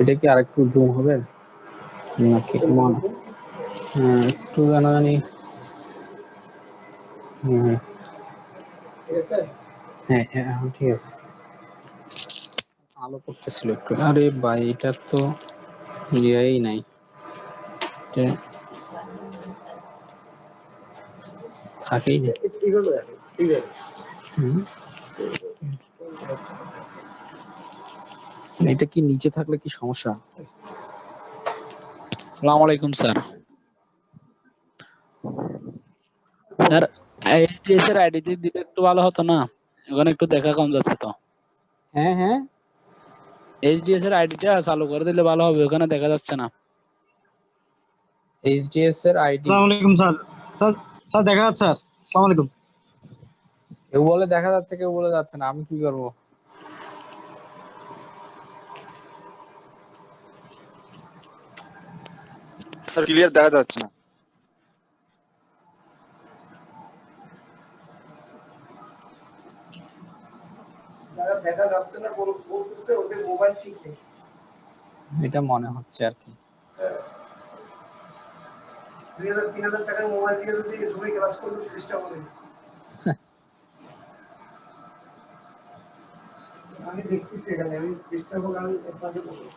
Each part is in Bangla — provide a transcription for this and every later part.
এটা কি আরেকটু জুম হবে নাকি হ্যাঁ একটু জানি হ্যাঁ হ্যাঁ এখন ঠিক আছে আলো করতেছিল একটু আরে ভাই এটা তো ইয়েই নাই থাকেই না এটা কি নিচে থাকলে কি সমস্যা আসসালামু আলাইকুম স্যার স্যার এইচডিএস এর আইডি দিলে একটু ভালো হতো না ওখানে একটু দেখা কম যাচ্ছে তো হ্যাঁ হ্যাঁ এইচডিএস এর আইডিটা চালু করে দিলে ভালো হবে ওখানে দেখা যাচ্ছে না এইচডিএস এর আইডি আসসালামু আলাইকুম স্যার স্যার স্যার দেখা যাচ্ছে স্যার আসসালামু আলাইকুম কেউ বলে দেখা যাচ্ছে কেউ বলে যাচ্ছে না আমি কি করব স্যার ক্লিয়ার দেখা যাচ্ছে না যারা দেখা যাচ্ছে না বলতেছে ওদের মোবাইল ঠিক নেই এটা মনে হচ্ছে আর কি 2000-3000 টাকার মোবাইল দিয়ে যদি তুমি ক্লাস করতে চেষ্টা করি আমি দেখতেছি এখানে আমি চেষ্টা করব আমি আপনাকে বলবো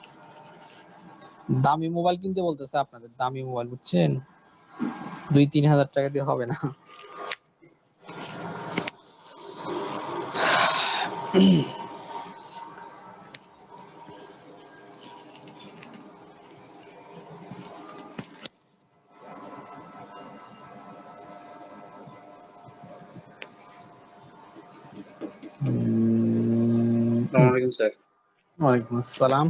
দামি মোবাইল কিনতে বলতেছে আপনাদের দামি মোবাইল বুঝছেন 2-3 হাজার টাকা দিয়ে হবে না আসসালামু আলাইকুম স্যার ওয়ালাইকুম আসসালাম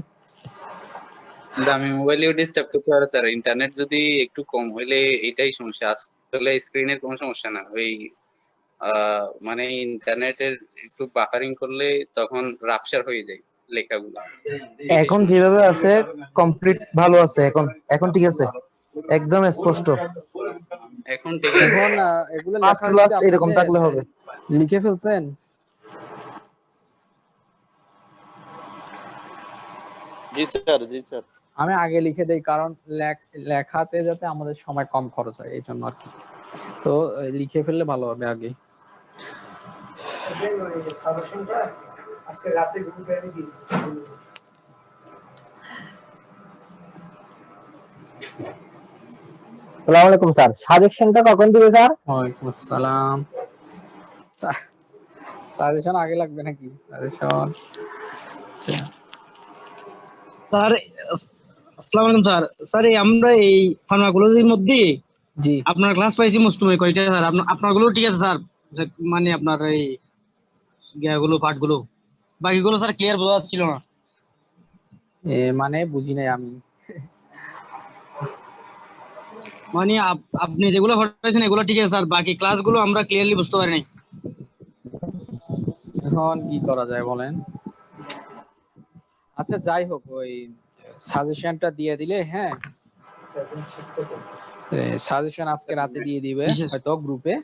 দামি মোবাইলেও ডিস্টার্ব করতে পারে স্যার ইন্টারনেট যদি একটু কম হইলে এটাই সমস্যা আসলে স্ক্রিনের কোনো সমস্যা না ওই মানে ইন্টারনেটের একটু বাফারিং করলে তখন রাপচার হয়ে যায় লেখাগুলো এখন যেভাবে আছে কমপ্লিট ভালো আছে এখন এখন ঠিক আছে একদম স্পষ্ট এখন ঠিক আছে এখন এগুলো ফার্স্ট লেখা লাস্ট এরকম থাকলে হবে লিখে ফেলছেন জি স্যার জি স্যার আমি আগে লিখে দেই কারণ লেখাতে যাতে আমাদের সময় কম খরচ হয় এই জন্য আর কি তো লিখে ফেললে ভালো হবে আগে সাজেশনটা আজকে রাতে গ্রুপে আমি দিই আসসালামু আলাইকুম স্যার সাজেশনটা কখন দিবে স্যার ওয়ালাইকুম আসসালাম সাজেশন আগে লাগবে নাকি সাজেশন স্যার আসসালামু আলাইকুম স্যার স্যার আমরা এই ফার্মাকোলজির মধ্যে জি আপনার ক্লাস পাইছি মোস্টমে কয়টা স্যার আপনারগুলো ঠিক আছে স্যার মানে আপনার এই গুলো পার্টগুলো বাকিগুলো স্যার ক্লিয়ার বোঝা যাচ্ছিল না মানে বুঝি নাই আমি মানে আপনি যেগুলো পড়াইছেন এগুলো ঠিক আছে স্যার বাকি ক্লাসগুলো আমরা ক্লিয়ারলি বুঝতে পারি নাই এখন কি করা যায় বলেন আচ্ছা যাই হোক ওই সাজেশনটা দিয়ে দিলে হ্যাঁ সাজেশন আজকে রাতে দিয়ে দিবে হয়তো গ্রুপে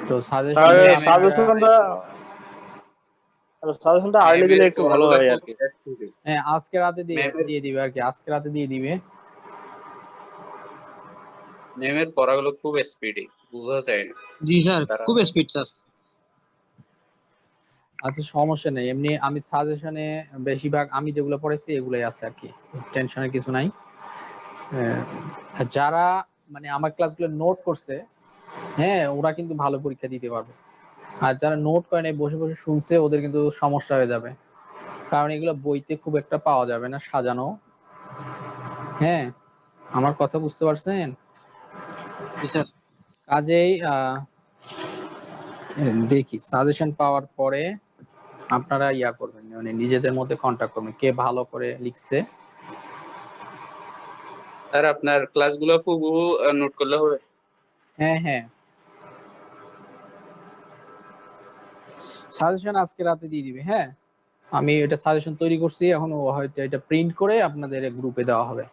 তো সাজেশনটা আর্লি দিলে একটু ভালো হয় আর কি হ্যাঁ আজকে রাতে দিয়ে দিবে আর কি আজকে রাতে দিয়ে দিবে ম্যামের পড়াগুলো খুব স্পিডি বোঝা যায় না জি স্যার খুব স্পিড স্যার আচ্ছা সমস্যা নেই এমনি আমি সাজেশনে বেশিরভাগ আমি যেগুলো পড়েছি এগুলাই আছে আর কি টেনশনের কিছু নাই যারা মানে আমার ক্লাসগুলো নোট করছে হ্যাঁ ওরা কিন্তু ভালো পরীক্ষা দিতে পারবে আর যারা নোট করে নাই বসে বসে শুনছে ওদের কিন্তু সমস্যা হয়ে যাবে কারণ এগুলো বইতে খুব একটা পাওয়া যাবে না সাজানো হ্যাঁ আমার কথা বুঝতে পারছেন কাজেই দেখি সাজেশন পাওয়ার পরে আপনারা ইয়া করবেন মানে নিজেদের মধ্যে কন্টাক্ট করবেন কে ভালো করে লিখছে স্যার আপনার ক্লাসগুলো হুবহু নোট করলে হবে হ্যাঁ হ্যাঁ সাজেশন আজকে রাতে দিয়ে দিবে হ্যাঁ আমি এটা সাজেশন তৈরি করছি এখন হয়তো এটা প্রিন্ট করে আপনাদের গ্রুপে দেওয়া হবে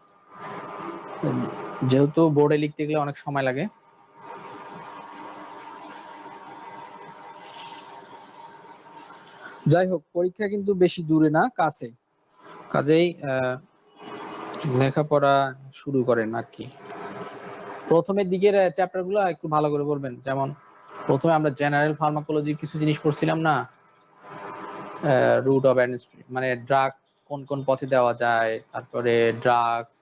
যেহেতু বোর্ডে লিখতে গেলে অনেক সময় লাগে যাই হোক পরীক্ষা কিন্তু বেশি দূরে না কাছে কাজেই লেখাপড়া শুরু করেন আর কি। প্রথমের দিকের চ্যাপ্টার গুলো একটু ভালো করে পড়বেন। যেমন প্রথমে আমরা জেনারেল ফার্মাকোলজির কিছু জিনিস পড়ছিলাম না, রুট অফ মানে ড্রাগ কোন কোন পথে দেওয়া যায়, তারপরে ড্রাগস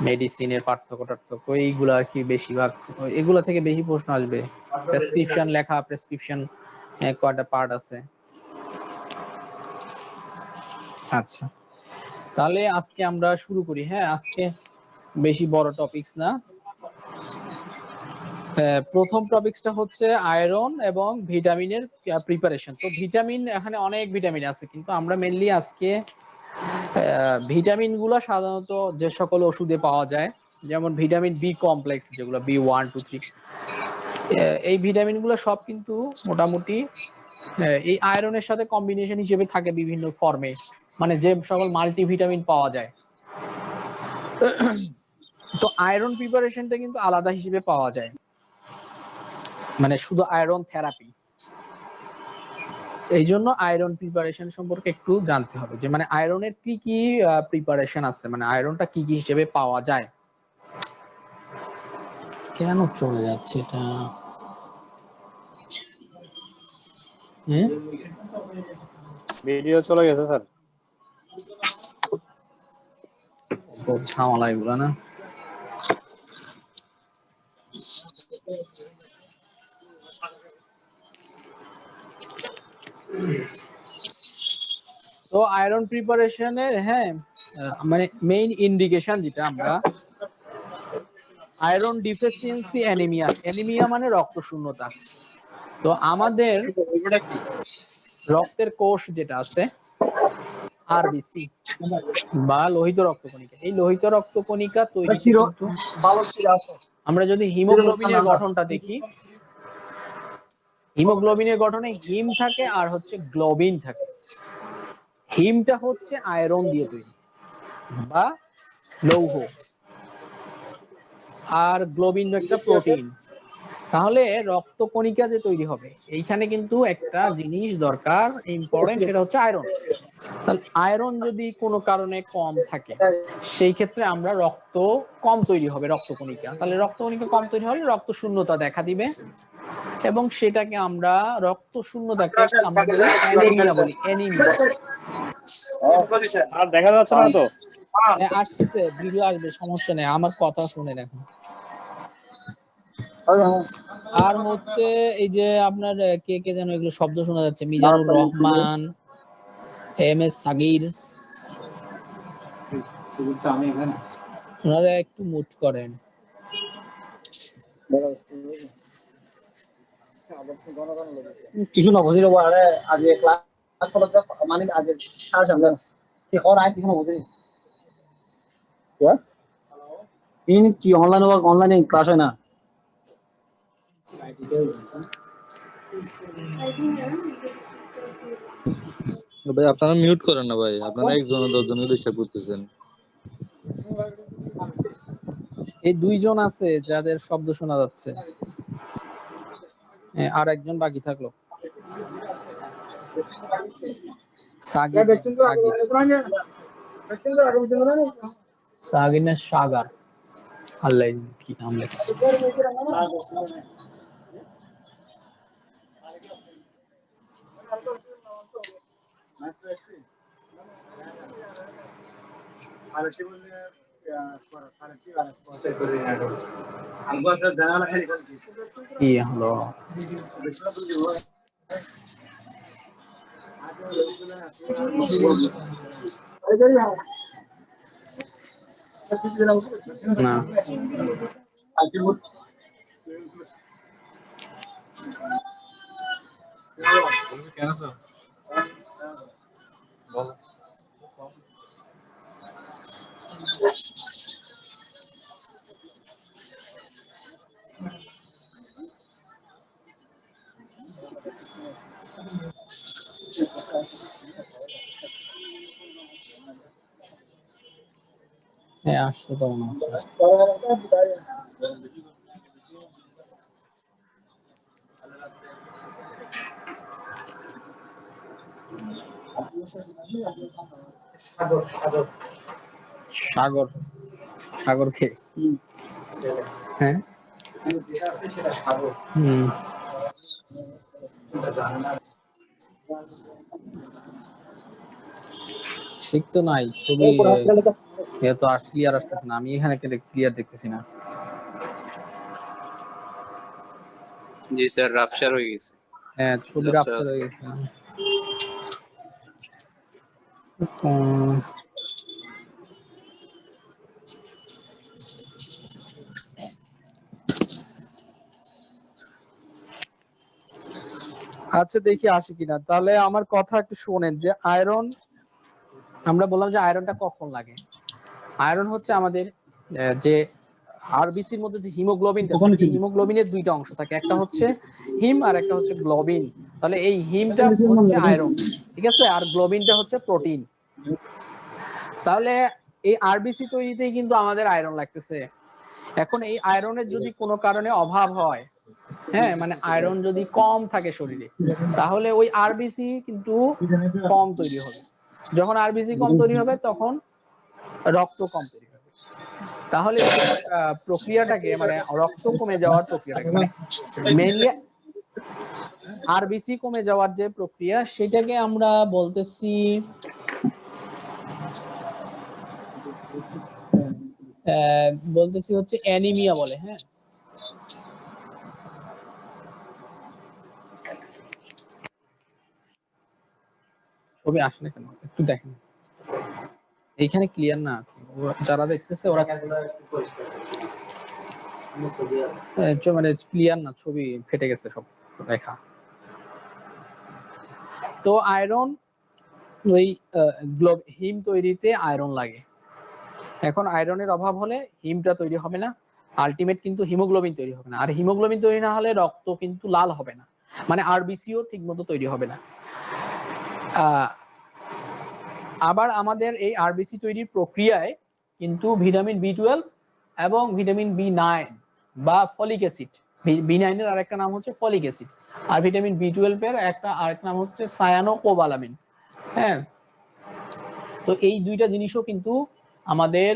মেডিসিনের পার্থক্য এইগুলো আর কি, বেশিরভাগ এগুলো থেকে বেশি প্রশ্ন আসবে। প্রেসক্রিপশন লেখা, প্রেসক্রিপশন কয়টা পার্ট আছে। আচ্ছা, তাহলে আজকে আমরা শুরু করি। হ্যাঁ, আজকে বেশি বড় টপিকস না। প্রথম টপিকসটা হচ্ছে আয়রন এবং ভিটামিনের প্রিপারেশন। তো ভিটামিন, এখানে অনেক ভিটামিন আছে, কিন্তু আমরা মেইনলি আজকে ভিটামিন গুলো সাধারণত যে সকল ওষুধে পাওয়া যায়, যেমন ভিটামিন বি কমপ্লেক্স, যেগুলো B1, 2, 3, এই ভিটামিন গুলো সব কিন্তু মোটামুটি এই আয়রনের সাথে কম্বিনেশন হিসেবে থাকে বিভিন্ন ফর্মে, মানে যে সকল মাল্টিভিটামিন পাওয়া যায়। তো আয়রন প্রিপারেশনটা কিন্তু আলাদা হিসেবে পাওয়া যায়, মানে শুধু আয়রন থেরাপি। এই জন্য আয়রন প্রিপারেশন সম্পর্কে একটু জানতে হবে, যে মানে আয়রনের কি কি প্রিপারেশন আছে, মানে আয়রনটা কি কি হিসেবে পাওয়া যায়। কেন চলে যাচ্ছে এটা? ভিডিও চলে গেছে স্যার। খুব ঝামেলা এগুলো না। তো আয়রন প্রিপারেশনের, হ্যাঁ, মানে মেইন ইন্ডিকেশন যেটা, আমরা আয়রন ডিফিসিয়েন্সি অ্যানিমিয়া। অ্যানিমিয়া মানে রক্ত শূন্যতা। তো আমাদের রক্তের কোষ যেটা আছে আরবিসি বা লোহিত রক্তকণিকা, এই লোহিত রক্তকণিকা তৈরি কিন্তু আমরা যদি হিমোগ্লোবিনের গঠনটা দেখি, হিমোগ্লোবিনের গঠনে হিম থাকে আর হচ্ছে গ্লোবিন থাকে। হিমটা হচ্ছে আয়রন দিয়ে তৈরি বা লৌহ, আর গ্লোবিন একটা প্রোটিন। তাহলে রক্তকণিকা যে তৈরি হবে, এইখানে কিন্তু একটা জিনিস দরকার, ইম্পর্টেন্ট, সেটা হচ্ছে আয়রন। তাহলে আয়রন যদি কোনো কারণে কম থাকে, সেই ক্ষেত্রে আমরা রক্ত কম তৈরি হবে রক্তকণিকা। তাহলে রক্তকণিকা কম তৈরি হলে রক্ত শূন্যতা দেখা দিবে, এবং সেটাকে আমরা রক্ত শূন্যতাকে আমরা বলি অ্যানিমিয়া, বলি অ্যানিমিয়া। আর দেখা যাচ্ছে না তো। আসতেছে, ভিডিও আসবে, সমস্যা নেই, আমার কথা শুনেন এখন। আর হচ্ছে এই যে আপনার কে কে যেন এগুলো শব্দ শোনা যাচ্ছে, মিজানুর রহমান, MS সাগির, ওনারা একটু মুট করেন। কিছু নবুঝি রব আরে আগে ক্লাস করতে মানে আগে সারা জানলেন কি কর আই কিছু নবুঝি ইন কি অনলাইনে ক্লাস হয় না। ভাই আপনারা মিউট করেন না ভাই, আপনারা একজন 10 জনকে ডিস্টার্ব করতেছেন। এই দুইজন আছে যাদের শব্দ শোনা যাচ্ছে, আর একজন বাকি থাকলো, সাগির, সাগির না সাগার, আল্লাহ কি নাম লেখছে। কি হলো? না, হ্যাঁ আসছে তো মনে হচ্ছে। সাগর সাগর সাগর সাগর কে? হ্যাঁ যেটা আছে সেটা সাগর হুম ঠিক তো নাই ছবি এ তো আর ক্লিয়ার আসতেছে না, আমি এখানে ক্লিয়ার দেখতেছি না। জি স্যার, রাপচার হয়ে গেছে। হ্যাঁ ছবি আচ্ছা। রাপচার হয়ে গেছে। উম, আচ্ছা দেখি আসে কিনা। তাহলে আমার কথা একটু শোনেন যে আয়রন, আমরা বললাম যে আয়রনটা কখন লাগে। আয়রন হচ্ছে আমাদের যে আরবিসির মধ্যে যে হিমোগ্লোবিনটা থাকে, হিমোগ্লোবিনের দুইটা অংশ থাকে, একটা হচ্ছে হিম আর একটা হচ্ছে গ্লোবিন। তাহলে এই হিমটা হচ্ছে আয়রন, ঠিক আছে, আর গ্লোবিনটা হচ্ছে প্রোটিন। তাহলে এই আরবিসি তৈরিতেই কিন্তু আমাদের আয়রন লাগতেছে। এখন এই আয়রনের যদি কোনো কারণে অভাব হয়, হ্যাঁ মানে আয়রন যদি কম থাকে শরীরে, তাহলে ওই আরবিসি কিন্তু কম তৈরি হবে। যখন আরবিসি কম তৈরি হবে তখন রক্ত কম তৈরি হবে। তাহলে এই প্রক্রিয়াটাকে মানে রক্ত কমে যাওয়ার প্রক্রিয়াটাকে মানে মেইনলি আরবিসি কমে যাওয়ার যে প্রক্রিয়া সেটাকে আমরা বলতেছি হচ্ছে অ্যানিমিয়া বলে। হ্যাঁ ছবি আসে না কেন একটু দেখেন, এইখানে ক্লিয়ার না, যারা দেখতেছে ওরা মানে ক্লিয়ার না, ছবি ফেটে গেছে সব রেখা। তো আয়রন ওই হিম তৈরিতে আয়রন লাগে। এখন আয়রনের অভাব হলে হিমটা তৈরি হবে না, আলটিমেট কিন্তু হিমোগ্লোবিন তৈরি হবে না, আর হিমোগ্লোবিন তৈরি না হলে রক্ত কিন্তু লাল হবে না, মানে আরবিসিও ঠিকমতো তৈরি হবে না। আবার আমাদের এই আরবিসি তৈরির প্রক্রিয়ায় কিন্তু ভিটামিন বি12 এবং ভিটামিন বি9 বা ফলিক অ্যাসিড, বি9 এর আরেকটা নাম হচ্ছে ফলিক অ্যাসিড, আর ভিটামিন বি12 এর আরেকটা নাম হচ্ছে সায়ানোকোবালামিন। হ্যাঁ তো এই দুইটা জিনিসও কিন্তু আমাদের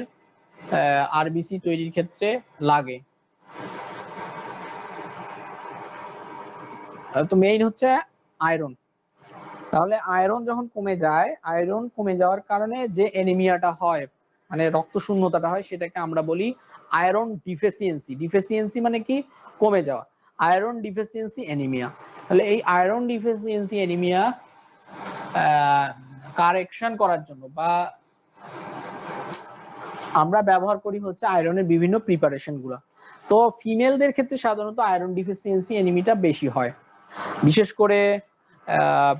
আরবিসি তৈরির ক্ষেত্রে লাগে। তো মেইন হচ্ছে আয়রন। তাহলে আয়রন যখন কমে যায়, আয়রন কমে যাওয়ার কারণে যে অ্যানিমিয়াটা হয় মানে রক্ত শূন্যতাটা হয়, সেটাকে আমরা বলি আয়রন ডিফিসিয়েন্সি। ডিফিসিয়েন্সি মানে কি? কমে যাওয়া। Iron deficiency anaemia. তাহলে এই আয়রন ডিফিসিয়েন্সি অ্যানিমিয়া কারেকশন করার জন্য বা আমরা ব্যবহার করি হচ্ছে আয়রনের বিভিন্ন প্রিপারেশন গুলা। তো ফিমেলদের ক্ষেত্রে সাধারণত আয়রন ডিফিসিয়েন্সি অ্যানিমিটা বেশি হয়, বিশেষ করে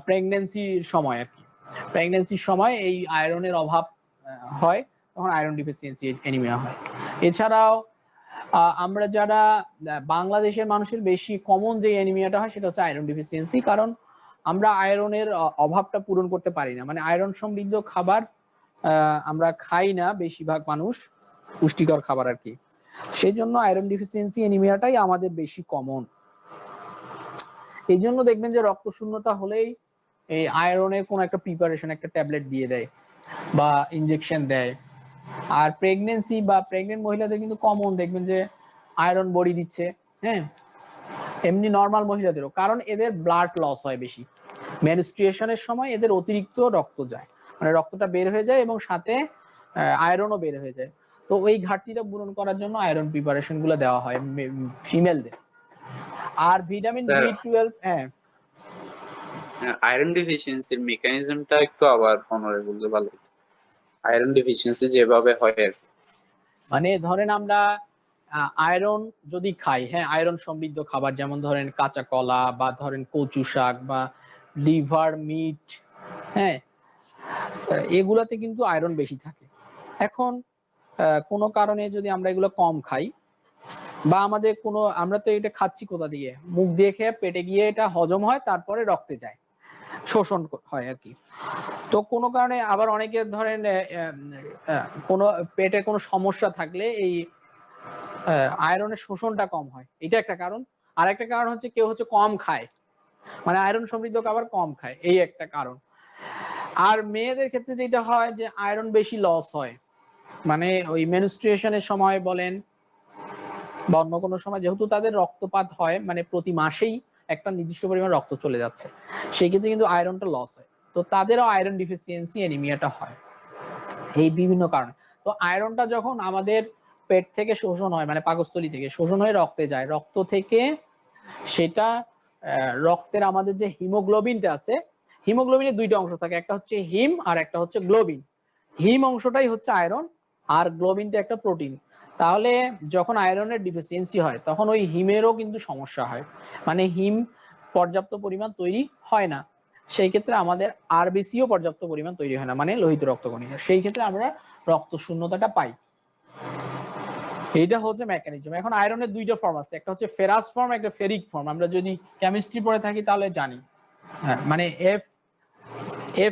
প্রেগন্যান্সির সময় আর কি। প্রেগন্যান্সির সময় এই আয়রনের অভাব হয়, তখন আয়রন ডিফিসিয়েন্সি অ্যানিমিয়া হয়। এছাড়াও আমরা যারা বাংলাদেশের মানুষের বেশি কমন যে অ্যানিমিয়াটা হয় সেটা হচ্ছে আয়রন ডিফিসিয়েন্সি, কারণ আমরা আয়রনের অভাবটা পূরণ করতে পারি না, মানে আয়রন সমৃদ্ধ খাবার আমরা খাই না বেশিরভাগ মানুষ, পুষ্টিকর খাবার আর কি। সেই জন্য আয়রন ডিফিসিয়েন্সি অ্যানিমিয়াটাই আমাদের বেশি কমন। এই জন্য দেখবেন যে রক্ত শূন্যতা হলেই এই আয়রনের কোন একটা প্রিপারেশন, একটা ট্যাবলেট দিয়ে দেয় বা ইনজেকশন দেয়। আর প্রেগন্যান্সি বা প্রেগনেন্ট মহিলাদের কিন্তু কমন দেখবেন যে আয়রন বড়ি দিচ্ছে। হ্যাঁ এমনি নর্মাল মহিলাদেরও, কারণ এদের ব্লাড লস হয় বেশি, মেনস্ট্রুয়েশনের সময় এদের অতিরিক্ত রক্ত যায়, মানে রক্তটা বের হয়ে যায় এবং সাথে আয়রনও বের হয়ে যায়। তো ওই ঘাটতিটা পূরণ করার জন্য আয়রন প্রিপারেশন গুলো দেওয়া হয় ফিমেলদের। আর ভিটামিন বি12 হ্যাঁ আয়রন ডেফিসিয়েন্সির মেকানিজমটা একটু আবার পুনরায় বললে ভালো হতো। আয়রন ডেফিসিয়েন্সি যেভাবে হয় আর কি। মানে ধরেন আমরা আয়রন যদি খাই, হ্যাঁ আয়রন সমৃদ্ধ খাবার যেমন ধরেন কাঁচা কলা বা ধরেন কচু শাক বা লিভার মিট, হ্যাঁ এগুলাতে কিন্তু আয়রন বেশি থাকে। এখন কোনো কারণে যদি আমরা এগুলো কম খাই বা আমাদের কোনো, আমরা তো এটা খাচ্ছি কোথা দিয়ে, মুখ দিয়ে খেয়ে পেটে গিয়ে এটা হজম হয়, তারপরে রক্তে যায়, শোষণ হয় আর কি। তো কোনো কারণে আবার অনেকের ধরেন কোনো পেটে কোনো সমস্যা থাকলে এই আয়রনের শোষণটা কম হয়, এটা একটা কারণ। আর একটা কারণ হচ্ছে কেউ হচ্ছে কম খায়, মানে আয়রন সমৃদ্ধ খাবার কম খায়, এই একটা কারণ। আর মেয়েদের ক্ষেত্রে যেটা হয় যে আয়রন বেশি লস হয়, মানে ওই মেনস্ট্রুয়েশনের সময় বলেন বা অন্য কোনো সময়, যেহেতু তাদের রক্তপাত হয়, মানে প্রতি মাসেই একটা নির্দিষ্ট পরিমাণ রক্ত চলে যাচ্ছে, সেই ক্ষেত্রে কিন্তু আয়রনটা লস হয়। তো তাদেরও আয়রন ডিফিসিয়েন্সি অ্যানিমিয়াটা হয় এই বিভিন্ন কারণে। তো আয়রনটা যখন আমাদের পেট থেকে শোষণ হয়, মানে পাকস্থলী থেকে শোষণ হয়ে রক্তে যায়, রক্ত থেকে সেটা রক্তের আমাদের যে হিমোগ্লোবিনটা আছে, হিমোগ্লোবিনের দুইটা অংশ থাকে, একটা হচ্ছে হিম আর একটা হচ্ছে গ্লোবিন। হিম অংশটাই হচ্ছে আয়রন, আর গ্লোবিনটা একটা প্রোটিন। তাহলে যখন আয়রনের ডিফিসিয়েন্সি হয় তখন ওই হিমেরও কিন্তু সমস্যা হয়, মানে হিম পর্যাপ্ত পরিমাণ তৈরি হয় না, সেই ক্ষেত্রে আমাদের আরবিসিও পর্যাপ্ত পরিমাণ তৈরি হয় না, মানে লোহিত রক্তকণিকা, সেই ক্ষেত্রে আমরা রক্ত শূন্যতাটা পাই। এইটা হচ্ছে মেকানিজম। এখন আয়রনের দুইটা ফর্ম আছে, একটা হচ্ছে ফেরাস ফর্ম, একটা ফেরিক ফর্ম। আমরা যদি কেমিস্ট্রি পড়ে থাকি তাহলে জানি, হ্যাঁ, মানে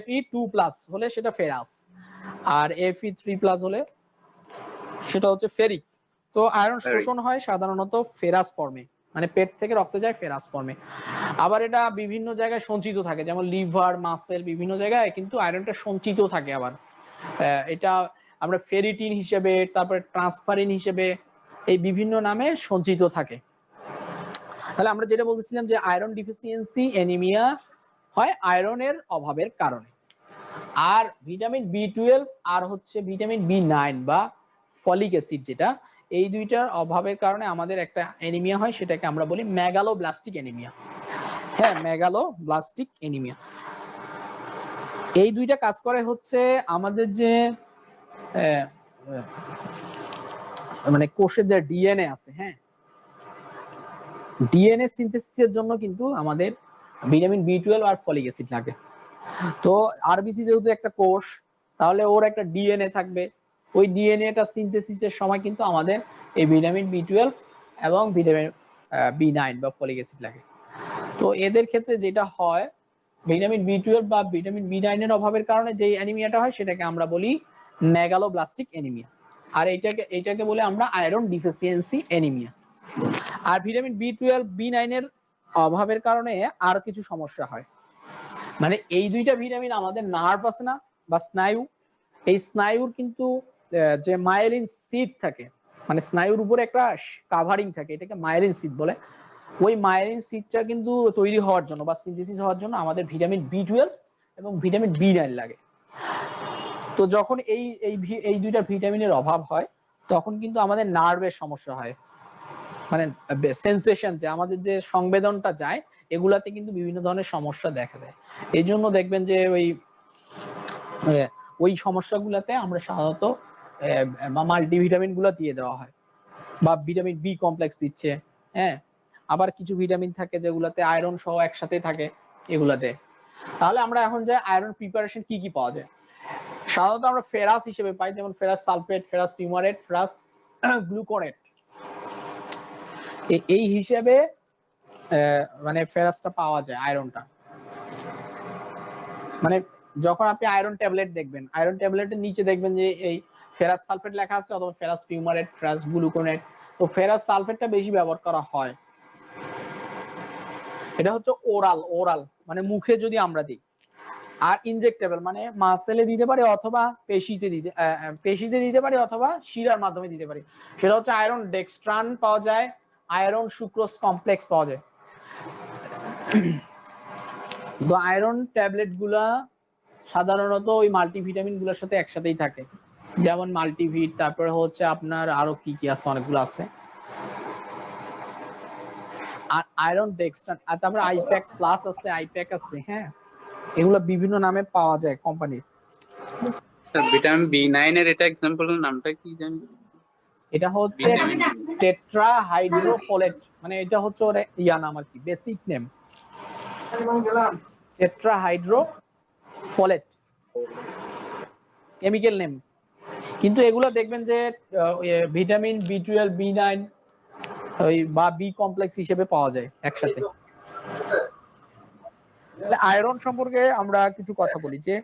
Fe2+ হলে সেটা ফেরাস, আর Fe3+ হলে সেটা হচ্ছে ফেরিক। তো আয়রন শোষণ হয় সাধারণত ফেরাস ফর্মে, মানে পেট থেকে রক্তে যায় ফেরাস ফর্মে। আবার এটা বিভিন্ন জায়গায় সঞ্চিত থাকে, যেমন লিভার, মাসেল, বিভিন্ন জায়গায় কিন্তু আয়রনটা সঞ্চিত থাকে। আবার এটা আমরা ফেরিটিন হিসেবে, তারপরে ট্রান্সফারিন হিসেবে, এই বিভিন্ন নামে সঞ্চিত থাকে। তাহলে আমরা যেটা বলতেছিলাম যে আয়রন ডিফিসিয়েন্সি অ্যানিমিয়া হয় আয়রনের অভাবের কারণে। আর ভিটামিন B12 আর হচ্ছে ভিটামিন B9 বা ফলিক অ্যাসিড, যেটা এই দুইটার অভাবের কারণে আমাদের একটা অ্যানিমিয়া হয়, সেটাকে আমরা বলি মেগালোব্লাস্টিক অ্যানিমিয়া। হ্যাঁ, মেগালোব্লাস্টিক অ্যানিমিয়া। এই দুইটা কাজ করে হচ্ছে আমাদের যে মানে কোষের যে ডিএনএ আছে, হ্যাঁ, ডিএনএ সিনথেসিসের জন্য কিন্তু আমাদের ভিটামিন B12 আর ফলিক অ্যাসিড লাগে। তো আরবিসি যেহেতু একটা কোষ, তাহলে ওর একটা ডিএনএ থাকবে, ওই ডিএনএটা সিনথেসিসের সময় কিন্তু আমাদের এই ভিটামিন B12 এবং ভিটামিন B9 বা ফলিক অ্যাসিড লাগে। তো এদের ক্ষেত্রে যেটা হয়, ভিটামিন B12 বা ভিটামিন B9 এর অভাবের কারণে যে অ্যানিমিয়াটা হয় সেটাকে আমরা বলি মেগালোব্লাস্টিক অ্যানিমিয়া। আর এইটাকে বলে আমরা আয়রন ডিফিসিয়েন্সি অ্যানিমিয়া। আর ভিটামিন B12 B9 এর অভাবের কারণে আর কিছু সমস্যা হয়, মানে এই দুইটা ভিটামিন আমাদের নার্ভ আছে না বা স্নায়ু, এই স্নায়ুর কিন্তু যে মায়েলিন সিদ থাকে, মানে স্নায়ুর উপরে একটা কাভারিং থাকে, এটাকে মায়েলিন সিদ বলে। ওই মায়েলিন সিদটা কিন্তু তৈরি হওয়ার জন্য বা সিনথেসিস হওয়ার জন্য আমাদের ভিটামিন B12 এবং ভিটামিন B9 লাগে। তো যখন এই দুইটা ভিটামিনের অভাব হয় তখন কিন্তু আমাদের নার্ভের সমস্যা হয়, মানে সেন্সেশন, যে আমাদের যে সংবেদনটা যায়, এগুলাতে কিন্তু বিভিন্ন ধরনের সমস্যা দেখা দেয়। এই জন্য দেখবেন যে ওই সমস্যাগুলোতে আমরা সাধারণত মাল্টিভিটামিন গুলো দিয়ে দেওয়া হয়, বা ভিটামিন B কমপ্লেক্স দিচ্ছে। হ্যাঁ, আবার কিছু ভিটামিন থাকে যেগুলাতে আয়রন সহ একসাথে থাকে এগুলাতে। তাহলে আমরা এখন যে আয়রন প্রিপারেশন কি কি পাওয়া যায়, সাধারণত আমরা ফেরাস হিসেবে পাই, যেমন ferrous sulphate, ferrous fumarate, ferrous gluconate, এই হিসেবে মানে ফেরাসটা পাওয়া যায়, আয়রনটা। মানে যখন আপনি আয়রন ট্যাবলেট দেখবেন, আয়রন ট্যাবলেটের নিচে দেখবেন যে এই ফেরাস সালফেট লেখা আছে, অথবা ফেরাস পিউমারেট, ফেরাস গ্লুকোনেট। তো ফেরাস সালফেটটা বেশি ব্যবহার করা হয়। এটা হচ্ছে ওরাল, মানে মুখে যদি আমরা দিই। আর ইনজেক্টেবল মানে মাসেলে দিতে পারি, অথবা পেশিতে দিতে পারি, অথবা শিরার মাধ্যমে দিতে পারি। সেটা হচ্ছে আয়রন ডেক্সট্রান পাওয়া যায়, আয়রন সুক্রোজ কমপ্লেক্স পাওয়া যায়। তো আয়রন ট্যাবলেট গুলা সাধারণত ওই মাল্টিভিটামিন গুলোর সাথে একসাথেই থাকে, যেমন মাল্টিভিট, তারপরে হচ্ছে আপনার আরো কি কি আছে, অনেকগুলো আছে। আর আয়রন ডেক্সট্রান, আর তারপরে আইপ্যাক প্লাস আছে, আইপ্যাক আছে। হ্যাঁ, এগুলো বিভিন্ন নামে পাওয়া যায় কোম্পানির। স্যার ভিটামিন B9 এর এটা एग्जांपल নামটা কি জানি? এটা হচ্ছে টেট্রাহাইড্রোফোলেট, মানে এটা হচ্ছে ওর ইয়া নাম আর কি, বেসিক নেম, টেট্রাহাইড্রোফোলেট, কেমিক্যাল নেম। কিন্তু এগুলো দেখবেন যে ভিটামিন B12 B9 ওই বা বি কমপ্লেক্স হিসেবে পাওয়া যায় একসাথে। আয়রন সম্পর্কে আমরা কিছু কথা বলি, যে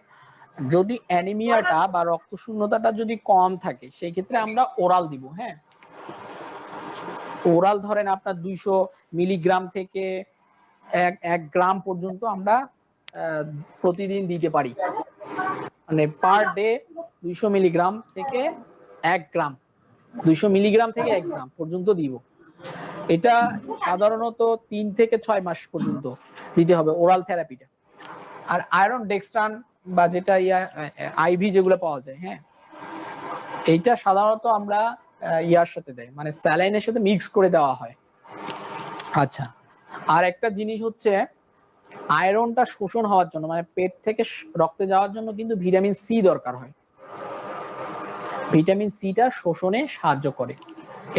যদি অ্যানিমিয়াটা বা রক্ত শূন্যতাটা যদি কম থাকে সেই ক্ষেত্রে আমরা ওরাল দিব। হ্যাঁ, ওরাল ধরেন আপনার 200 মিলিগ্রাম থেকে 1 গ্রাম পর্যন্ত আমরা প্রতিদিন দিতে পারি। মানে পার ডে 200 মিলিগ্রাম থেকে 1 গ্রাম, 200 মিলিগ্রাম থেকে 1 গ্রাম পর্যন্ত দিব। এটা সাধারণত 3 থেকে 6 মাস পর্যন্ত দিতে হবে ওরাল থেরাপিটা। আর আয়রন ডেক্সট্রান বা যেটা আইভি যেগুলো পাওয়া যায়, হ্যাঁ, এইটা সাধারণত আমরা ইয়ার সাথে দেয়, মানে স্যালাইনের সাথে মিক্স করে দেওয়া হয়। আচ্ছা, আর একটা জিনিস হচ্ছে আয়রনটা শোষণ হওয়ার জন্য, মানে পেট থেকে রক্তে যাওয়ার জন্য কিন্তু ভিটামিন সি দরকার হয়। ভিটামিন সিটা শোষণে সাহায্য করে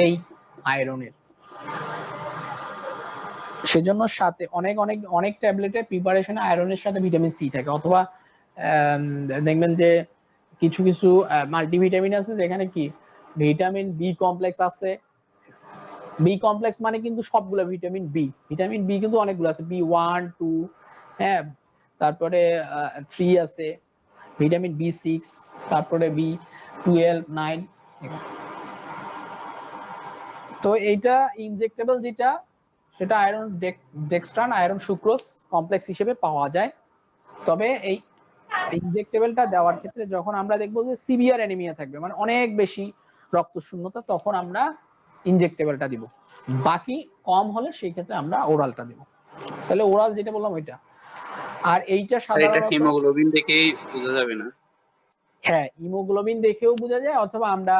এই আয়রনের। সেজন্য সাথে অনেক অনেক অনেক ট্যাবলেটের প্রিপারেশনে আয়রনের সাথে ভিটামিন সি থাকে, অথবা দেখবেন যে কিছু কিছু মাল্টিভিটামিন আছে যেখানে কি ভিটামিন বি কমপ্লেক্স আছে। বি কমপ্লেক্স মানে কিন্তু সবগুলো ভিটামিন বি, ভিটামিন বি কিন্তু অনেকগুলো আছে, B1 2, হ্যাঁ, তারপরে 3 আছে, ভিটামিন B6, তারপরে B12 9। তো এইটা ইনজেক্টেবল যেটা, সেটা আয়রন ডেক্সট্রান আয়রন সুক্রোজ কমপ্লেক্স হিসেবে পাওয়া যায়। তবে এই ইনজেক্টেবলটা দেওয়ার ক্ষেত্রে যখন আমরা দেখবো যে সিভিয়ার অ্যানিমিয়া থাকবে, মানে অনেক বেশি রক্ত শূন্যতা, তখন আমরা ইনজেক্টেবলটা দিব। বাকি কম হলে সেই ক্ষেত্রে আমরা ওরালটা দিব। তাহলে ওরাল যেটা বললাম ওইটা। আর এইটা এটা সাধারণত হিমোগ্লোবিন দেখেই বোঝা যাবে না? হ্যাঁ, হিমোগ্লোবিন দেখেও বোঝা যায়, অথবা আমরা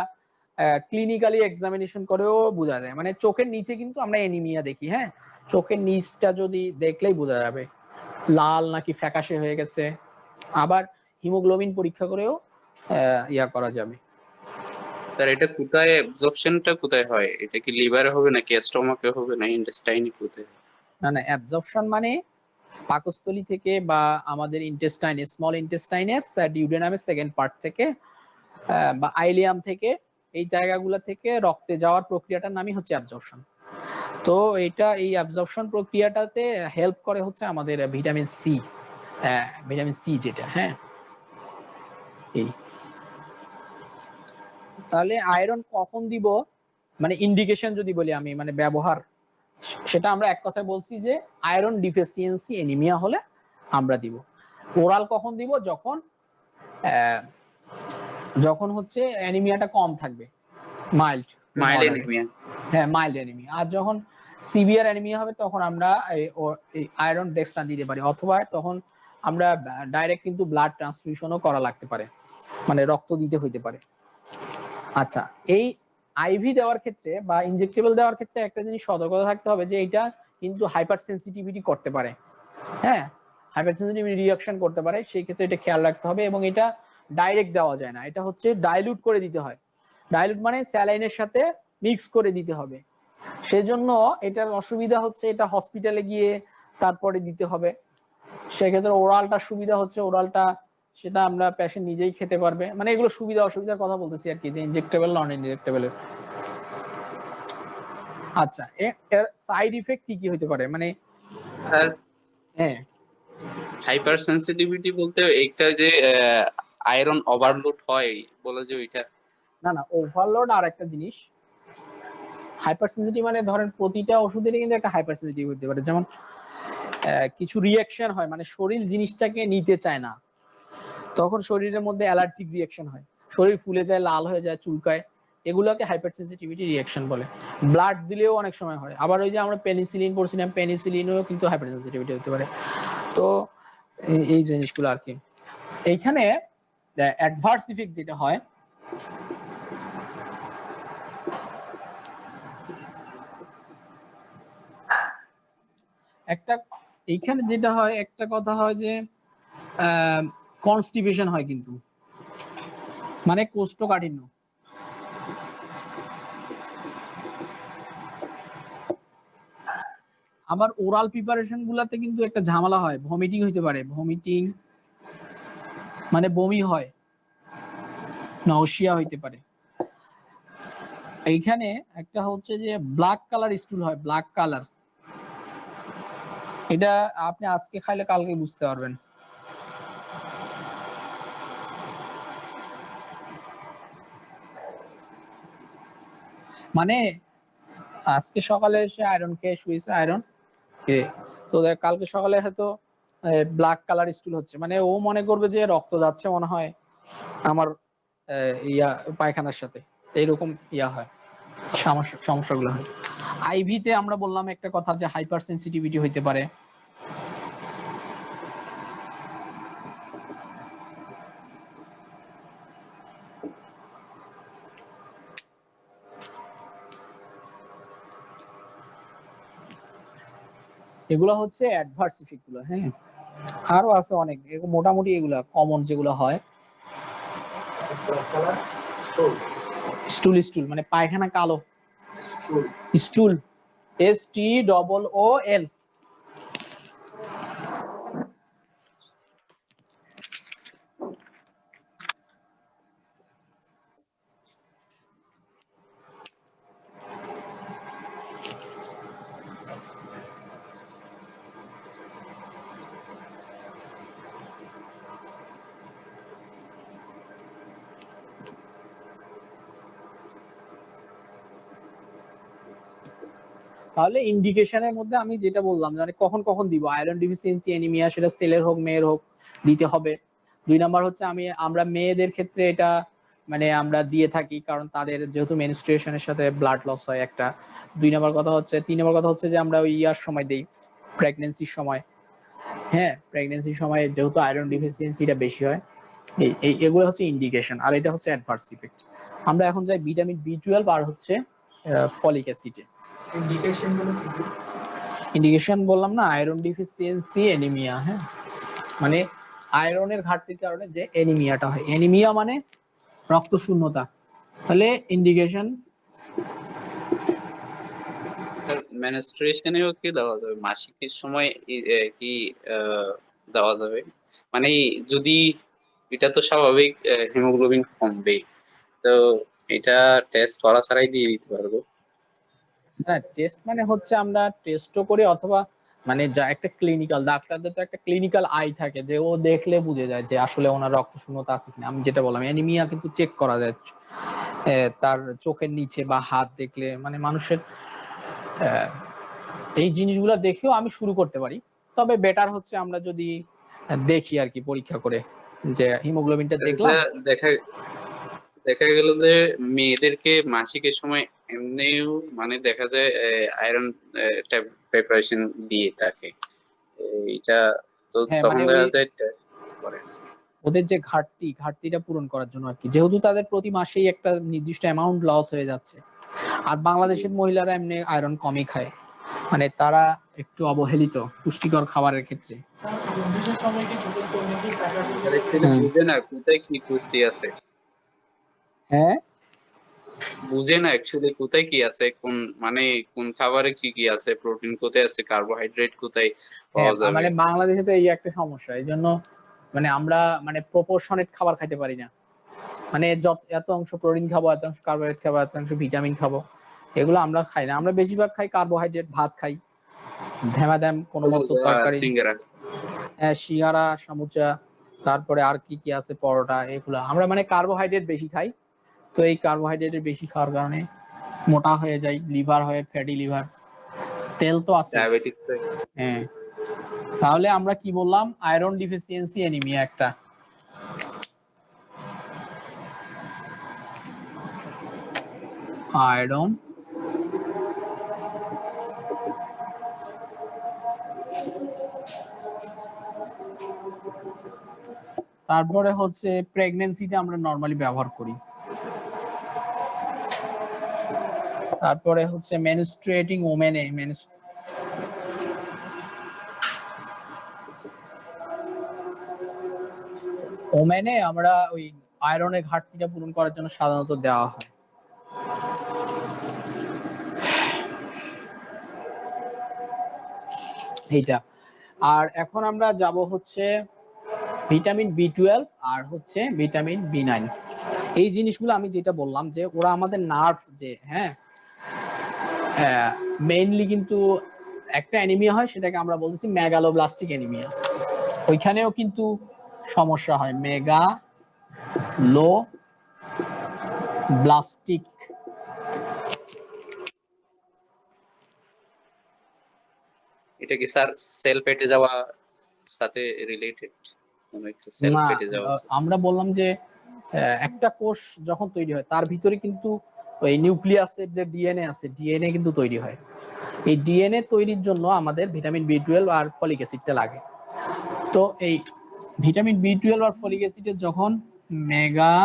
ক্লিনিক্যালি এক্সামিনেশন করেও বোঝা যায়। মানে চোখের নিচে কিন্তু আমরা অ্যানিমিয়া দেখি, হ্যাঁ, চোখের নিচটা যদি দেখলেই বোঝা যাবে লাল নাকি ফ্যাকাশে হয়ে গেছে। আবার হিমোগ্লোবিন পরীক্ষা করেও ইয়া করা যাবে। স্যার এটা কোথায় অ্যাবজর্পশনটা কোথায় হয়? এটা কি লিভারে হবে নাকি স্টমাকে হবে না ইন্টেস্টাইনে কোথায়? না না, অ্যাবজর্পশন মানে পাকস্থলী থেকে বা আমাদের ইন্টেস্টাইন, স্মল ইন্টেস্টাইনের ডিউডেনামের সেকেন্ড পার্ট থেকে বা আইলিয়াম থেকে, এই জায়গাগুলো থেকে রক্তে যাওয়ার প্রক্রিয়াটার নামই হচ্ছে অ্যাবজর্পশন। তো এই অ্যাবজর্পশন প্রক্রিয়াটাতে হেল্প করে হচ্ছে আমাদের ভিটামিন সি, ভিটামিন সি যেটা, হ্যাঁ। এই তাহলে আয়রন কখন দিব, মানে ইন্ডিকেশন যদি বলি আমি, মানে ব্যবহার, সেটা আমরা এক কথায় বলছি যে আয়রন ডিফিসিয়েন্সি অ্যানিমিয়া হলে আমরা দিব। ওরাল কখন দিব? যখন হচ্ছে অ্যানিমিয়াটা কম থাকবে, মাইল্ড মাইল্ড অ্যানিমিয়া। হ্যাঁ, মাইল্ড অ্যানিমিয়া। আর যখন সিভিয়ার অ্যানিমিয়া হবে তখন আমরা এই আয়রন ডেক্সট্রান দিতে পারি, অথবা তখন আমরা ডাইরেক্ট কিন্তু ব্লাড ট্রান্সফিউশনও করা লাগতে পারে, মানে রক্ত দিতে হইতে পারে। আচ্ছা, এই আইভি দেওয়ার ক্ষেত্রে বা ইনজেক্টেবল দেওয়ার ক্ষেত্রে একটা জিনিস সতর্কতা থাকতে হবে যে এটা কিন্তু হাইপার সেন্সিটিভিটি করতে পারে, হ্যাঁ, হাইপার সেন্সিটিভিটি রিঅ্যাকশন করতে পারে। সেই ক্ষেত্রে এটা খেয়াল রাখতে হবে, এবং এটা ডাইরেক্ট দেওয়া যায় না, এটা হচ্ছে ডাইলুট করে দিতে হয়। ডাইলুট মানে স্যালাইনের সাথে মিক্স করে দিতে হবে। সেজন্য এটার অসুবিধা হচ্ছে এটা হসপিটালে গিয়ে তারপরে দিতে হবে। সেক্ষেত্রে ওরালটা সুবিধা হচ্ছে, ওরালটা সেটা আমরা পেশেন্ট নিজেই খেতে পারবে। মানে এগুলো সুবিধা অসুবিধার কথা বলতেছি আর কি, যে ইনজেক্টেবল নন ইনজেক্টেবলের। আচ্ছা, এর সাইড ইফেক্ট কি কি হতে পারে, মানে আর হ্যাঁ, হাইপার সেনসিটিভিটি বলতে একটা যে আয়রন ওভারলোড হয় বলে যে ওইটা? না না, ওভারলোড আর একটা জিনিস। হাইপার সেনসিটিভ মানে ধরেন প্রতিটা ওষুধেরই কিন্তু একটা হাইপার সেনসিটিভ হতে পারে। যেমন কিছু রিঅ্যাকশন হয়, মানে শরীর জিনিসটাকে নিতে চায় না, তখন শরীরের মধ্যে অ্যালার্জিক রিঅ্যাকশন হয়, শরীর ফুলে যায়, লাল হয়ে যায়, চুলকায়, এগুলোকে হাইপার সেনসিটিভিটি রিঅ্যাকশন বলে। ব্লাড দিলেও অনেক সময় হয়। আবার ওই যে আমরা পেনিসিলিন পড়ছিলাম, পেনিসিলিনও কিন্তু হাইপার সেনসিটিভিটি হতে পারে। তো এই জিনিসগুলো আর কি। এইখানে অ্যাডভার্স ইফেক্ট যেটা হয়, এইখানে যেটা হয়, একটা কথা হয় যে কনস্টিপেশন হয়, কিন্তু মানে কোষ্ঠকাঠিন্য। আবার ওরাল প্রিপারেশন গুলাতে কিন্তু একটা ঝামেলা হয়, ভমিটিং হইতে পারে, ভমিটিং মানে বমি হয়, নাউসিয়া হইতে পারে। এইখানে একটা হচ্ছে যে ব্ল্যাক কালার স্টুল হয়, ব্ল্যাক কালার, এটা আপনি আজকে খাইলে কালকে বুঝতে পারবেন। মানে আজকে সকালে এসে আয়রন খেয়ে শুয়েছে, আয়রন খেয়ে, তো কালকে সকালে হয়তো ব্ল্যাক কালার স্টুল হচ্ছে, মানে ও মনে করবে যে রক্ত যাচ্ছে মনে হয় আমার ইয়া পায়খানার সাথে, এইরকম ইয়া হয়, সমস্যাগুলো হয়। আইভিতে আমরা বললাম একটা কথা যে হাইপার সেন্সিটিভিটি হইতে পারে। এগুলো হচ্ছে অ্যাডভার্স ইফেক্ট গুলো। হ্যাঁ, আরো আছে অনেক, মোটামুটি এগুলা কমন যেগুলো হয়। কালার স্টোর স্টুল মানে পায়খানা কালো, স্টোর স্টুল, STOOL। তাহলে ইন্ডিকেশনের মধ্যে আমি যেটা বললাম, মানে কখন কখন দিব আয়রন ডিফিসিয়েন্সি অ্যানিমিয়া, সেটা ছেলের হোক মেয়ের হোক দিতে হবে। 2 নাম্বার হচ্ছে আমরা মেয়েদের ক্ষেত্রে এটা মানে আমরা দিয়ে থাকি কারণ তাদের যেহেতু মেনস্ট্রুয়েশনের সাথে ব্লাড লস হয় একটা। 2 নাম্বার কথা হচ্ছে, 3 নাম্বার কথা হচ্ছে যে আমরা ওই ইয়ার সময় দেই, প্রেগন্যান্সির সময়। হ্যাঁ, প্রেগন্যান্সির সময় যেহেতু আয়রন ডিফিসিয়েন্সিটা বেশি হয়। এগুলো হচ্ছে ইন্ডিকেশন, আর এটা হচ্ছে অ্যাডভার্স ইফেক্ট। আমরা এখন যাই ভিটামিন B12 আর হচ্ছে ফলিক অ্যাসিডে। ইন্ডিকেশন গুলো কি কি? ইন্ডিকেশন বললাম না, আয়রন ডিফিসিয়েন্সি অ্যানিমিয়া। হ্যাঁ, মানে আয়রনের ঘাটতির কারণে যে অ্যানিমিয়াটা হয়, অ্যানিমিয়া মানে রক্ত শূন্যতা। তাহলে ইন্ডিকেশন মেনস্ট্রুয়েশনেও কি দেওয়া যাবে, মাসিকের সময় কি দেওয়া যাবে? মানে যদি এটা তো স্বাভাবিক হিমোগ্লোবিন কমবে, তো এটা টেস্ট করা ছাড়াই দিয়ে দিতে পারবো? না, টেস্ট মানে হচ্ছে আমরা টেস্টও করি, অথবা মানে যা একটা ক্লিনিক্যাল, ডাক্তারদের তো একটা ক্লিনিক্যাল আই থাকে যে ও দেখলে বুঝে যায় যে আসলে ওনার রক্ত শূন্যতা আছে কিনা। আমি যেটা বললাম অ্যানিমিয়া কিন্তু চেক করা যায় তার চোখের নিচে বা হাত দেখলে, মানে মানুষের আহ, এই জিনিসগুলো দেখেও আমি শুরু করতে পারি। তবে বেটার হচ্ছে আমরা যদি দেখি আর কি, পরীক্ষা করে যে হিমোগ্লোবিনটা দেখলাম। এটা দেখা দেখা গেল যে মেয়েদেরকে মাসিকের সময় এমনিও মানে দেখা যায় আয়রন প্রিপারেশন দিয়ে থাকে, এটা তো হ্যাঁ, তখন মানে ওই দেখা যায় করে। ওদের যে ঘাটতিটা পূরণ করার জন্য আর কি, যেহেতু তাদের প্রতি মাসেই একটা নির্দিষ্ট অ্যামাউন্ট লস হয়ে যাচ্ছে। আর বাংলাদেশের মহিলারা এমনি আয়রন কমই খায়, মানে তারা একটু অবহেলিত পুষ্টিকর খাবারের ক্ষেত্রে। জন্ডিসের সময় কি ছোট কন্যাকে প্যারাসিট আর actually বুঝে না কোথায় কি পুষ্টি আছে, হ্যাঁ, বুঝে না অ্যাকচুয়ালি কোথায় কি আছে, কোন মানে কোন খাবারে কি কি আছে, প্রোটিন কোথায় আছে, কার্বোহাইড্রেট কোথায় হ্যাঁ, পাওয়া যাবে। মানে বাংলাদেশে তো এই একটা সমস্যা, এই জন্য মানে আমরা মানে প্রপোর্শনেট খাবার খাইতে পারি না। মানে এত অংশ প্রোটিন খাবো, এত অংশ কার্বোহাইড্রেট খাবো, এত অংশ ভিটামিন খাবো, এগুলো আমরা খাই না। আমরা বেশিরভাগ খাই কার্বোহাইড্রেট, ভাত খাই, ধেমাদ্যাম কোনো মতো তরকারি, সিঙ্গারা। সিঙ্গারা, সমুচা, তারপরে আর কি কি আছে, পরোটা, এগুলা আমরা মানে কার্বোহাইড্রেট বেশি খাই। তো এই কার্বোহাইড্রেট বেশি খাওয়ার কারণে মোটা হয়ে যায়, লিভার হয় ফ্যাটি লিভার, তেল তো আছে। ডায়াবেটিস। হ্যাঁ, তাহলে আমরা কি বললাম, আয়রন ডিফিসিয়েন্সি অ্যানিমিয়া একটা, আয়রন তারপরে হচ্ছে প্রেগন্যান্সিতে আমরা নরমালি ব্যবহার করি। তারপরে হচ্ছে মেনস্ট্রুয়েটিং ওমেনে, ওমেনে আমরা ওই আয়রনের ঘাটতিটা পূরণ করার জন্য সাধারণত দেওয়া হয় এইটা। আর এখন আমরা যাব হচ্ছে ভিটামিন B12 আর হচ্ছে ভিটামিন B9। এই জিনিসগুলো আমি যেটা বললাম যে ওরা আমাদের নার্ভ যে, হ্যাঁ, মেইনলি কিন্তু একটা অ্যানিমিয়া হয়, সেটাকে আমরা বলতেছি মেগালোব্লাস্টিক অ্যানিমিয়া। ওইখানেও কিন্তু সমস্যা হয়, মেগালোব্লাস্টিক। এটা কি স্যার সেল ফেটে যাওয়া সাথে রিলেটেড কোন একটা সেল না, কেটে যাওয়া আছে? আমরা বললাম যে একটা কোষ যখন তৈরি হয় তার ভিতরে কিন্তু ওই নিউক্লিয়াসের যে ডিএনএ আছে, ডিএনএ কিন্তু তৈরি হয়। এই ডিএনএ তৈরির জন্য আমাদের ভিটামিন বি12 আর ফলিক অ্যাসিডটা লাগে। তো এই ভিটামিন বি12 আর ফলিক অ্যাসিডের যখন মেগা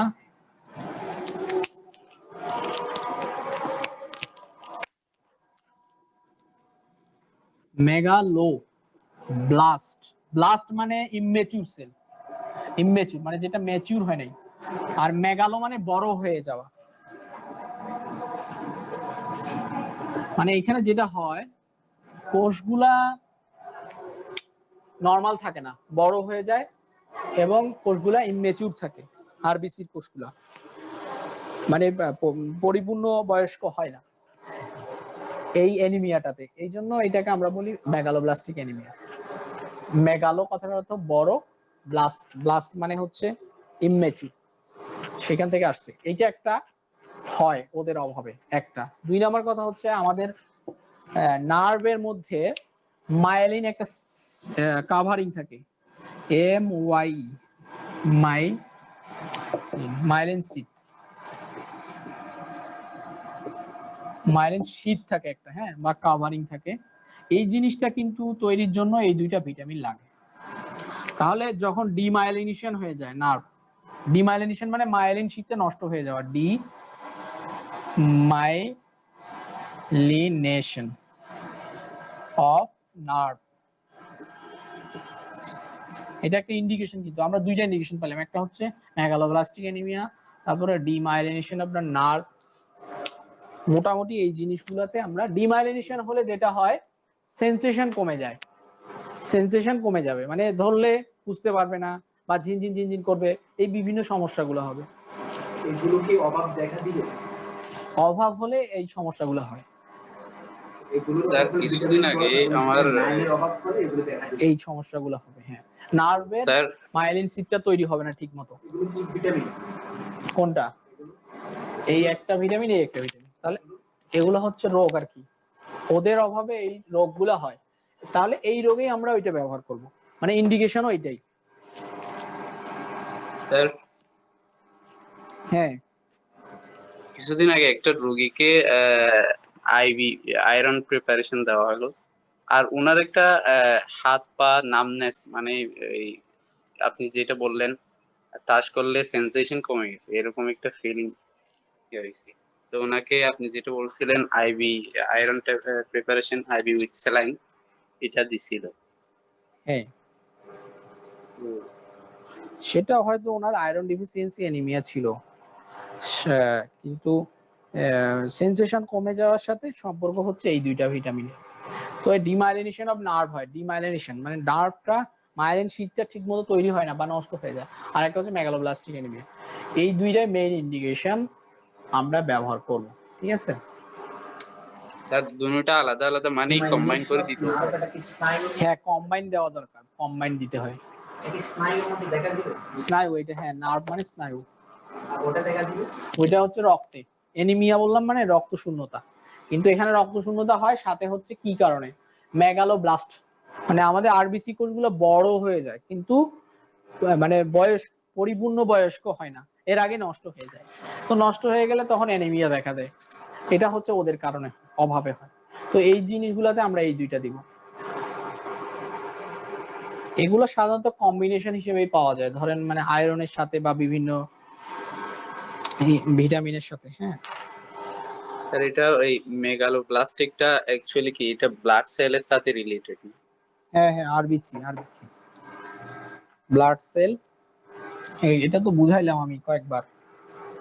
মেগালো ব্লাস্ট, ব্লাস্ট মানে ইমমেচিউর সেল, ইমমেচিউর মানে যেটা ম্যাচিউর হয় নাই, আর মেগালো মানে বড় হয়ে যাওয়া। মানে এখানে যেটা হয়, কোষগুলা নরমাল থাকে না, বড় হয়ে যায়, এবং কোষগুলা ইমমেচিউর থাকে। আরবিসির কোষগুলা মানে পরিপূর্ণ বয়স্ক হয় না এই অ্যানিমিয়াটাতে। এই জন্য এটাকে আমরা বলি মেগালোব্লাস্টিক অ্যানিমিয়া। মেগালো কথাটার অর্থ বড়, ব্লাস্ট, ব্লাস্ট মানে হচ্ছে ইমমেচিউর, সেখান থেকে আসছে। এইটা একটা হয় ওদের অভাবে একটা। 2 নম্বর কথা হচ্ছে আমাদের নার্ভের মধ্যে মায়েলিন একটা কাভারিং থাকে, M Y, myelin sheath, myelin sheath থাকে একটা, হ্যাঁ, বা কাভারিং থাকে। এই জিনিসটা কিন্তু তৈরির জন্য এই দুইটা ভিটামিন লাগে। তাহলে যখন ডিমাইলিনেশন হয়ে যায় নার্ভ, ডিমাইলিনেশন মানে মাইলিন শীটটা নষ্ট হয়ে যাওয়া, ডিমাইলিনেশন অফ নার্ভ, এটা একটা ইন্ডিকেশন। কিন্তু আমরা দুইটা ইন্ডিকেশন পেলাম, একটা হচ্ছে মেগালোব্লাস্টিক অ্যানিমিয়া, তারপরে ডিমাইলিনেশন অফ দ্য নার্ভ। মোটামুটি এই জিনিসগুলোতে আমরা ডিমাইলিনেশন হলে যেটা হয়, সেন্সেশন কমে যায়, সেন্সেশন কমে যাবে, মানে ধরলে বুঝতে পারবে না বা ঝিনঝিন ঝিনঝিন করবে, এই বিভিন্ন সমস্যাগুলো হবে। এগুলো কি অভাব দেখা দিবে? অভাব হলে এই সমস্যাগুলো হয়, এগুলো স্যার কিছুদিন আগে আমার অভাব করে এগুলো দেখা দিবে। এই সমস্যাগুলো হবে। হ্যাঁ, নার্ভের স্যার মাইলিন শীটটা তৈরি হবে না ঠিক মতো। এগুলো কি ভিটামিন? কোনটা? এই একটা ভিটামিন, এই একটা ভিটামিন। তাহলে এগুলো হচ্ছে রোগ আর কি, ওদের অভাবে এই রোগগুলো হয়। তাহলে এই রোগেই আমরা ওইটা ব্যবহার করব, মানে ইন্ডিকেশনও এটাই। স্যার হ্যাঁ, কিছুদিন আগে একটা রোগীকে আইভি আয়রন প্রিপারেশন দেওয়া হলো, আর ওনার একটা হাত পা নামনেস, মানে এই আপনি যেটা বললেন টাচ করলে সেন্সেশন কমে গেছে, এরকম একটা ফিলিং হয়েছে। তো ওনাকে আপনি যেটা বলছিলেন IV iron preparation, IV with saline, এটা দিছিল। হ্যাঁ, সেটা হয়তো ওনার আয়রন ডিফিসিয়েন্সি অ্যানিমিয়া ছিল, কিন্তু সেন্সেশন কমে যাওয়ার সাথে সম্পর্ক হচ্ছে এই দুইটা ভিটামিনের। তো এই ডিমাইলিনেশন অফ নার্ভ হয়, ডিমাইলিনেশন মানে নার্ভটা মাইলিন শীটটা ঠিকমতো তৈরি হয় না বা নষ্ট হয়ে যায়। আর একটা হচ্ছে মেগালোব্লাস্টিক অ্যানিমিয়া। এই দুইটাই মেইন ইন্ডিকেশন আমরা ব্যবহার করব, ঠিক আছে? তার দুটোটা আলাদা আলাদা, মানে কম্বাইন করে দিতে হবে। নার্ভটা কি স্নায়ু? হ্যাঁ, কম্বাইন দেওয়া দরকার, কম্বাইন দিতে হয়। এটা কি স্নায়ুর মধ্যে দেখা দিবে? স্নায়ু, এটা হ্যাঁ, নার্ভ মানে স্নায়ু, আর ওটা দেখা দিবে? ওইটা হচ্ছে রক্তে। অ্যানিমিয়া বললাম মানে রক্ত শূন্যতা, কিন্তু এখানে রক্ত শূন্যতা হয় সাথে হচ্ছে কি কারণে, মেগালোব্লাস্ট, মানে আমাদের আরবিসি কোষগুলো বড় হয়ে যায় কিন্তু মানে বয়স পরিপূর্ণ বয়স্ক হয় না, এর আগে নষ্ট হয়ে যায়। তো নষ্ট হয়ে গেলে তখন অ্যানিমিয়া দেখা দেয়, এটা হচ্ছে ওদের কারণে, অভাবে হয়। তো এই জিনিসগুলোতে আমরা এই দুইটা দিব। এগুলো সাধারণত কম্বিনেশন হিসেবেই পাওয়া যায়, ধরেন মানে আয়রনের সাথে বা বিভিন্ন ভিটামিনের সাথে। হ্যাঁ, স্যার এটা ওই মেগালোপ্লাস্টিকটা অ্যাকচুয়ালি কি, এটা ব্লাড সেলের সাথে রিলেটেড? হ্যাঁ, হ্যাঁ, আরবিসি, ব্লাড সেল, এটা তো বুঝাইলাম আমি কয়েকবার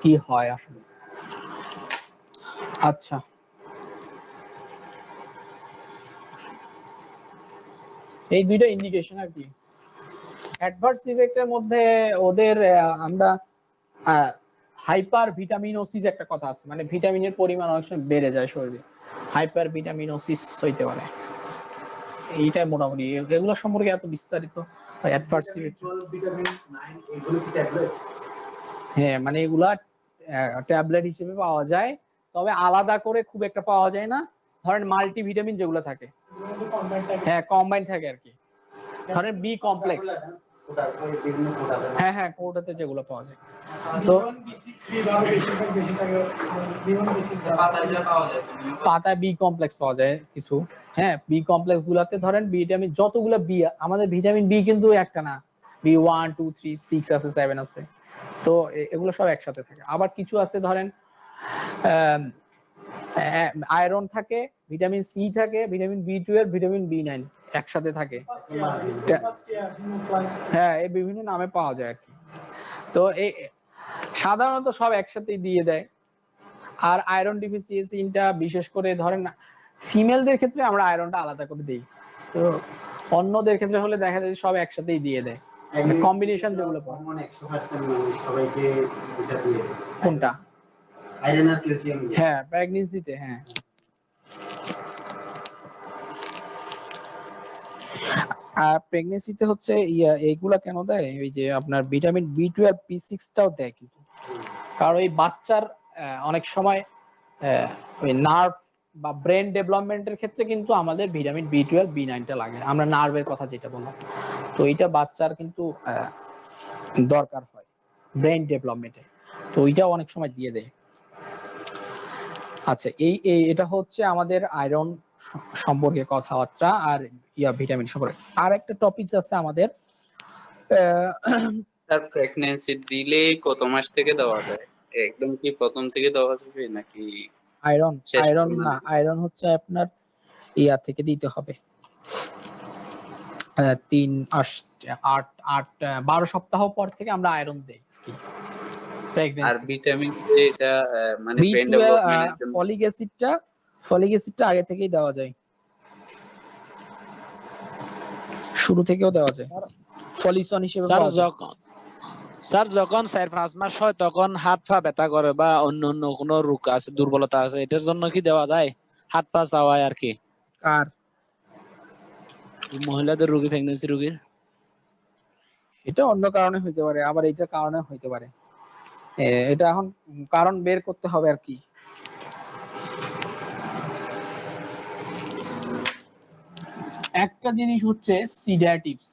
কি হয় আসলে। আচ্ছা, এই দুইটা ইন্ডিকেশন আর কি। অ্যাডভার্স ইফেক্টের মধ্যে ওদের আমরা হাইপার ভিটামিনোসিস একটা কথা আছে, মানে ভিটামিনের পরিমাণ অনেক সময় বেড়ে যায় শরীরে, হাইপার ভিটামিনোসিস হইতে পারে। এইটাই মোটামুটি, এগুলো সম্পর্কে এত বিস্তারিত অ্যাডভার্স ইফেক্ট। ভিটামিন 9 এগুলো কি ট্যাবলেট? হ্যাঁ, মানে এগুলা ট্যাবলেট হিসেবে পাওয়া যায়, তবে আলাদা করে খুব একটা পাওয়া যায় না। ধরেন মাল্টিভিটামিন যেগুলো থাকে, হ্যাঁ, কম্বাইন থাকে আর কি। ধরেন বি কমপ্লেক্স, ওটা ওই বিভিন্ন কোটাতে হ্যাঁ হ্যাঁ কোটাতে যেগুলো পাওয়া যায়। তো পাতায় বি কমপ্লেক্স পাওয়া যায় কিছু, হ্যাঁ বি কমপ্লেক্স গুলাতে ধরেন ভিটামিন যতগুলো বি, আমাদের ভিটামিন বি কিন্তু একটা না, বি 1 2 3 6 আছে 7 আছে, তো এগুলো সব একসাথে থাকে। আবার কিছু আছে ধরেন আয়রন থাকে, ভিটামিন সি থাকে, ভিটামিন বি 12, ভিটামিন বি 9 একসাথে থাকে, হ্যাঁ এই বিভিন্ন নামে পাওয়া যায় আর কি। তো এই সাধারণত সব একসাথেই দিয়ে দেয়। আর আয়রন ডিফিসিয়েন্সিটা বিশেষ করে ধরেন ফিমেলদের ক্ষেত্রে আমরা আয়রনটা আলাদা করে দিই, তো অন্যদের ক্ষেত্রে হলে দেখা যায় সব একসাথেই দিয়ে দেয়, কম্বিনেশন যেগুলো পাওয়া। কমন 100% মানুষ সবাইকে এটা দিয়ে দেয়। কোনটা? আয়রন আর ক্যালসিয়াম দিয়ে। হ্যাঁ প্রেগন্যান্সিতে, হ্যাঁ আর প্রেগন্যান্সিতে হচ্ছে এইগুলা কেন দেয়, ওই যে আপনার ভিটামিন বি 12 বি 6টাও দেয় কিন্তু, কারণ এই বাচ্চার অনেক সময় ওই নার্ভ বা ব্রেন ডেভেলপমেন্টের ক্ষেত্রে কিন্তু আমাদের ভিটামিন বি 12 বি 9টা লাগে, আমরা নার্ভের কথা যেটা বললাম, তো এটা বাচ্চার কিন্তু দরকার হয় ব্রেন ডেভেলপমেন্টে, তো ওইটাও অনেক সময় দিয়ে দেয়। আচ্ছা এটা হচ্ছে আমাদের আয়রন সম্পর্কে কথাবার্তা, আর ভিটামিন সম্পর্কে। আর একটা টপিকস আছে আমাদের তার প্রেগন্যান্সি দিলে কত মাস থেকে দেওয়া যায়? একদম কি প্রথম থেকে দেওয়া যাবে নাকি আয়রন শেষ আয়রন পর্যন্ত? না, আয়রন হচ্ছে আপনার থেকে দিতে হবে 3 8 8 12 সপ্তাহ পর থেকে আমরা আয়রন দেই আর প্রেগন্যান্সি। ভিটামিন এটা মানে ব্রেন বি 12 ডেভেলপমেন্টের জন্য ফলিক অ্যাসিডটা আগে থেকেই দেওয়া যায়, শুরু থেকেও দেওয়া যায়, ফলিসন হিসেবে স্যার পাওয়া যায়। যখন 4-5 মাস হয় তখন হাত পা ব্যথা করে বা অন্য অন্য কোনো রোগ আছে, দুর্বলতা আছে, এটার জন্য কি দেওয়া যায়? হাত পা চাওয়ায় আর কি, আর মহিলাদের রোগী, প্রেগন্যান্সি রোগীর। এটা অন্য কারণে হইতে পারে, আবার এইটার কারণে হইতে পারে, এটা এখন কারণ বের করতে হবে আর কি। একটা জিনিস হচ্ছে সিডেটিভস,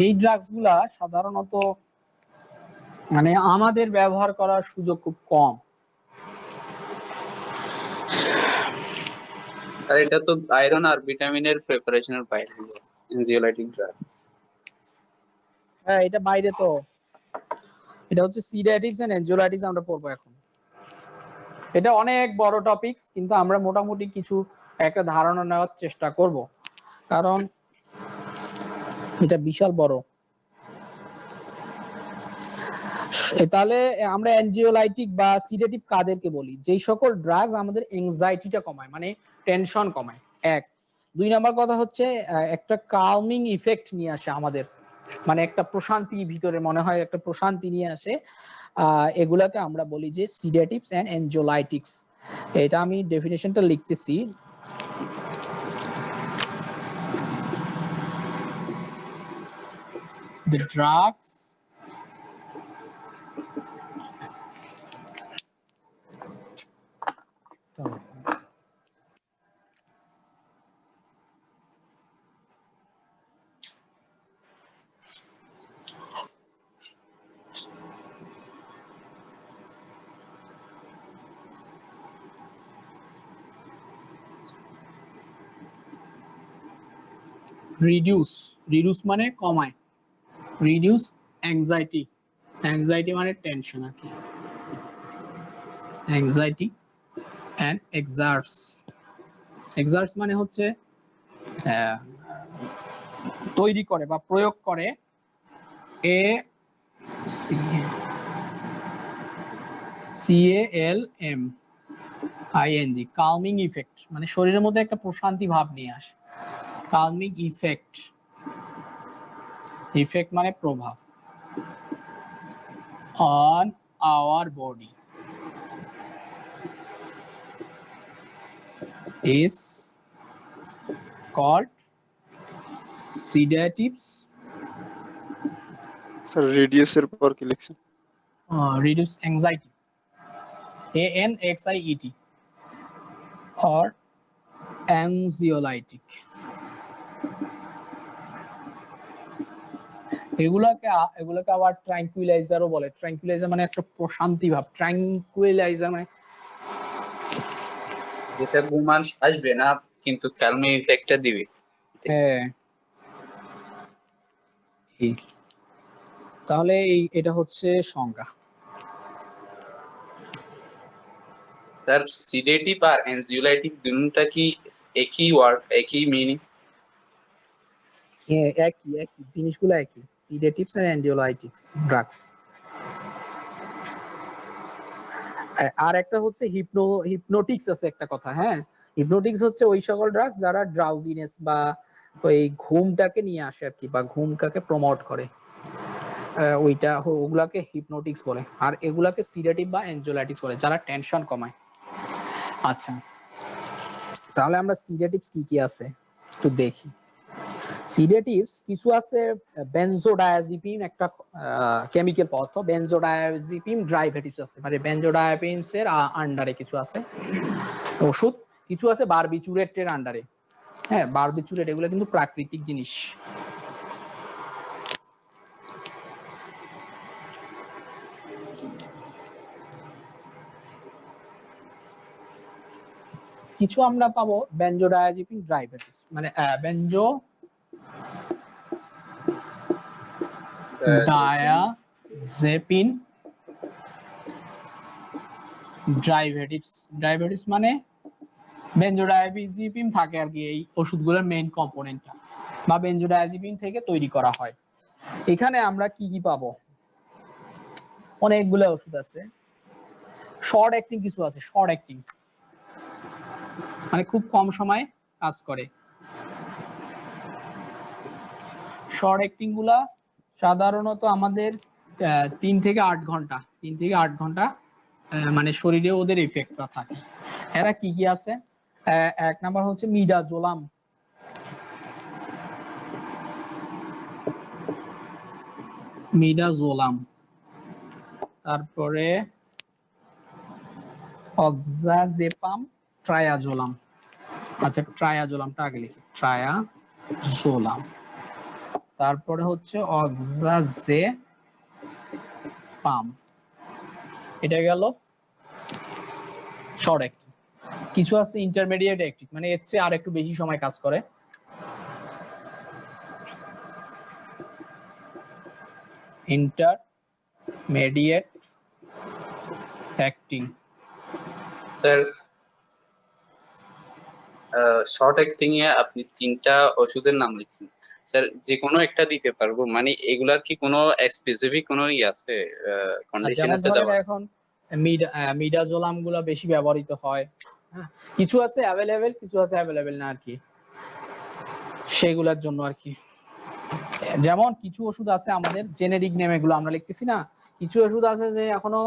এই ড্রাগস গুলা সাধারণত মানে আমাদের ব্যবহার করার সুযোগ খুব কম। আর এটা তো আয়রন আর ভিটামিনের প্রিপারেশনের বাইরে, এনজিওলাইটিক ড্রাগ। হ্যাঁ এটা বাইরে, তো এটা হচ্ছে সিডেটিভস এন্ড এনজাইটিস আমরা পড়বো এখন। এটা অনেক বড় টপিকস, কিন্তু আমরা মোটামুটি কিছু একটা ধারণা নেওয়ার চেষ্টা করব, কারণ এটা বিশাল বড়। তাহলে আমরা এনজিওলাইটিক বা সিডেটিভ কাদেরকে বলি? যেই সকল ড্রাগস আমাদের এংজাইটিটা কমায়, মানে টেনশন কমায়। এক, 2 নাম্বার কথা হচ্ছে একটা কালমিং ইফেক্ট নিয়ে আসে আমাদের, মানে একটা প্রশান্তি, ভিতরে মনে হয় একটা প্রশান্তি নিয়ে আসে, এগুলাকে আমরা বলি যে সিডেটিভস এন্ড এনজিওলাইটিক্স। এটা আমি ডেফিনেশনটা লিখতেছি। The drugs রিডিউস মানে কমায়, রিডিউস অ্যাংজাইটি মানে টেনশন আর কি, অ্যাংজাইটি এন্ড এক্সার্টস মানে হচ্ছে তৈরি করে বা প্রয়োগ করে, CALMING, কালমিং ইফেক্ট, মানে শরীরের মধ্যে একটা প্রশান্তি ভাব নিয়ে আসে। কালমিং ইফেক্ট মানে প্রভাব on our body is called sedatives, sir রেডিয়াসের পর কি লিখছেন? reduce anxiety, ANXIET, or অ্যানজিওলাইটিক। এগুলাকে আবার ট্র্যাঙ্কুইলাইজারও বলে। ট্র্যাঙ্কুইলাইজার মানে একটা প্রশান্তি ভাব, ট্র্যাঙ্কুইলাইজার মানে যেটা ঘুম আসবে না কিন্তু ক্যালমি ইফেক্টটা দিবে। হ্যাঁ। তাহলে এটা হচ্ছে সংজ্ঞা। স্যার সিডেটিভ আর এনজিওলাইটিক দুটোটা কি একই ওয়ার্ড, একই মিনিং? একই জিনিসগুলো একই, সিডেটিভস এন্ড অ্যানজিওলাইটিক্স ড্রাগস। আর একটা হচ্ছে হিপনোটিক্স আছে একটা কথা, হ্যাঁ। হিপনোটিক্স হচ্ছে ওই সকল ড্রাগস যারা ড্রাউজিনেস বা ওই ঘুমটাকে নিয়ে আসে আর কি, বা ঘুমটাকে প্রমোট করে, ওগুলাকে হিপনোটিক্স বলে। আর এগুলাকে সিডেটিভ বা অ্যানজিওলাইটিক্স বলে, যারা টেনশন কমায়। আচ্ছা, তাহলে আমরা সিডেটিভস কি কি আছে একটু দেখি। সিডেটিভস কিছু আছে, বেনজোডায়াজিপিন একটা কেমিক্যাল পদার্থ, বেনজোডায়াজিপিন ড্রাইভেটিভস আছে, মানে বেনজোডায়াজিপিনস এর আন্ডারে কিছু আছে ওষুধ, কিছু আছে বারবিচুরেটের আন্ডারে। হ্যাঁ, বারবিচুরেট এগুলো কিন্তু প্রাকৃতিক জিনিস। কিছু আমরা পাবো বেনজোডায়াজিপিন ড্রাইভেটিভস, মানে ডায়াজেপিন ড্রাইভেটিভস মানে বেনজোডায়াজিপিন থাকে আর কি এই ওষুধগুলোর মেইন কম্পোনেন্টটা, বা বেনজোডায়াজিপিন থেকে তৈরি করা হয়। এখানে আমরা কি কি পাবো? অনেকগুলো ওষুধ আছে। শর্ট অ্যাক্টিং কিছু আছে, শর্ট অ্যাক্টিং মানে খুব কম সময়ে কাজ করে। শর্ট অ্যাক্টিং গুলা সাধারণত আমাদের 3 থেকে 8 ঘন্টা মানে শরীরে ওদের ইফেক্টটা থাকে। এরা কি কি আছে? এক নাম্বার হচ্ছে মিডাজোলাম, তারপরে অক্সাজেপাম, ট্রায়াজোলাম। আচ্ছা, ট্রায়াজোলামটা আগে লিখি, ট্রায়াজোলাম। তারপরে হচ্ছে অক্সাজেপাম। এটা গেল শর্ট অ্যাক্টিং। কিছু আছে ইন্টারমিডিয়েট অ্যাক্টিং, মানে এর চেয়ে আর একটু বেশি সময় কাজ করে। Intermediate acting. Sir short acting এ আপনি 3টা ওষুধের নাম লিখছেন, স্যার যে কোনো একটা দিতে পারবো? মানে এগুলার কি কোনো স্পেসিফিক কোনো আছে, কন্ডিশন যেমন আছে ধরেন দেওয়া? এখন মিডাজোলাম গুলা বেশি ব্যবহৃত হয়, কিছু আছে অ্যাভেলেবেল, কিছু আছে অ্যাভেলেবেল না আর কি, সেগুলোর জন্য আর কি। যেমন কিছু ওষুধ আছে আমাদের জেনেরিক নেম, এগুলো আমরা লিখতেছি না। কিছু ওষুধ আছে যে এখনো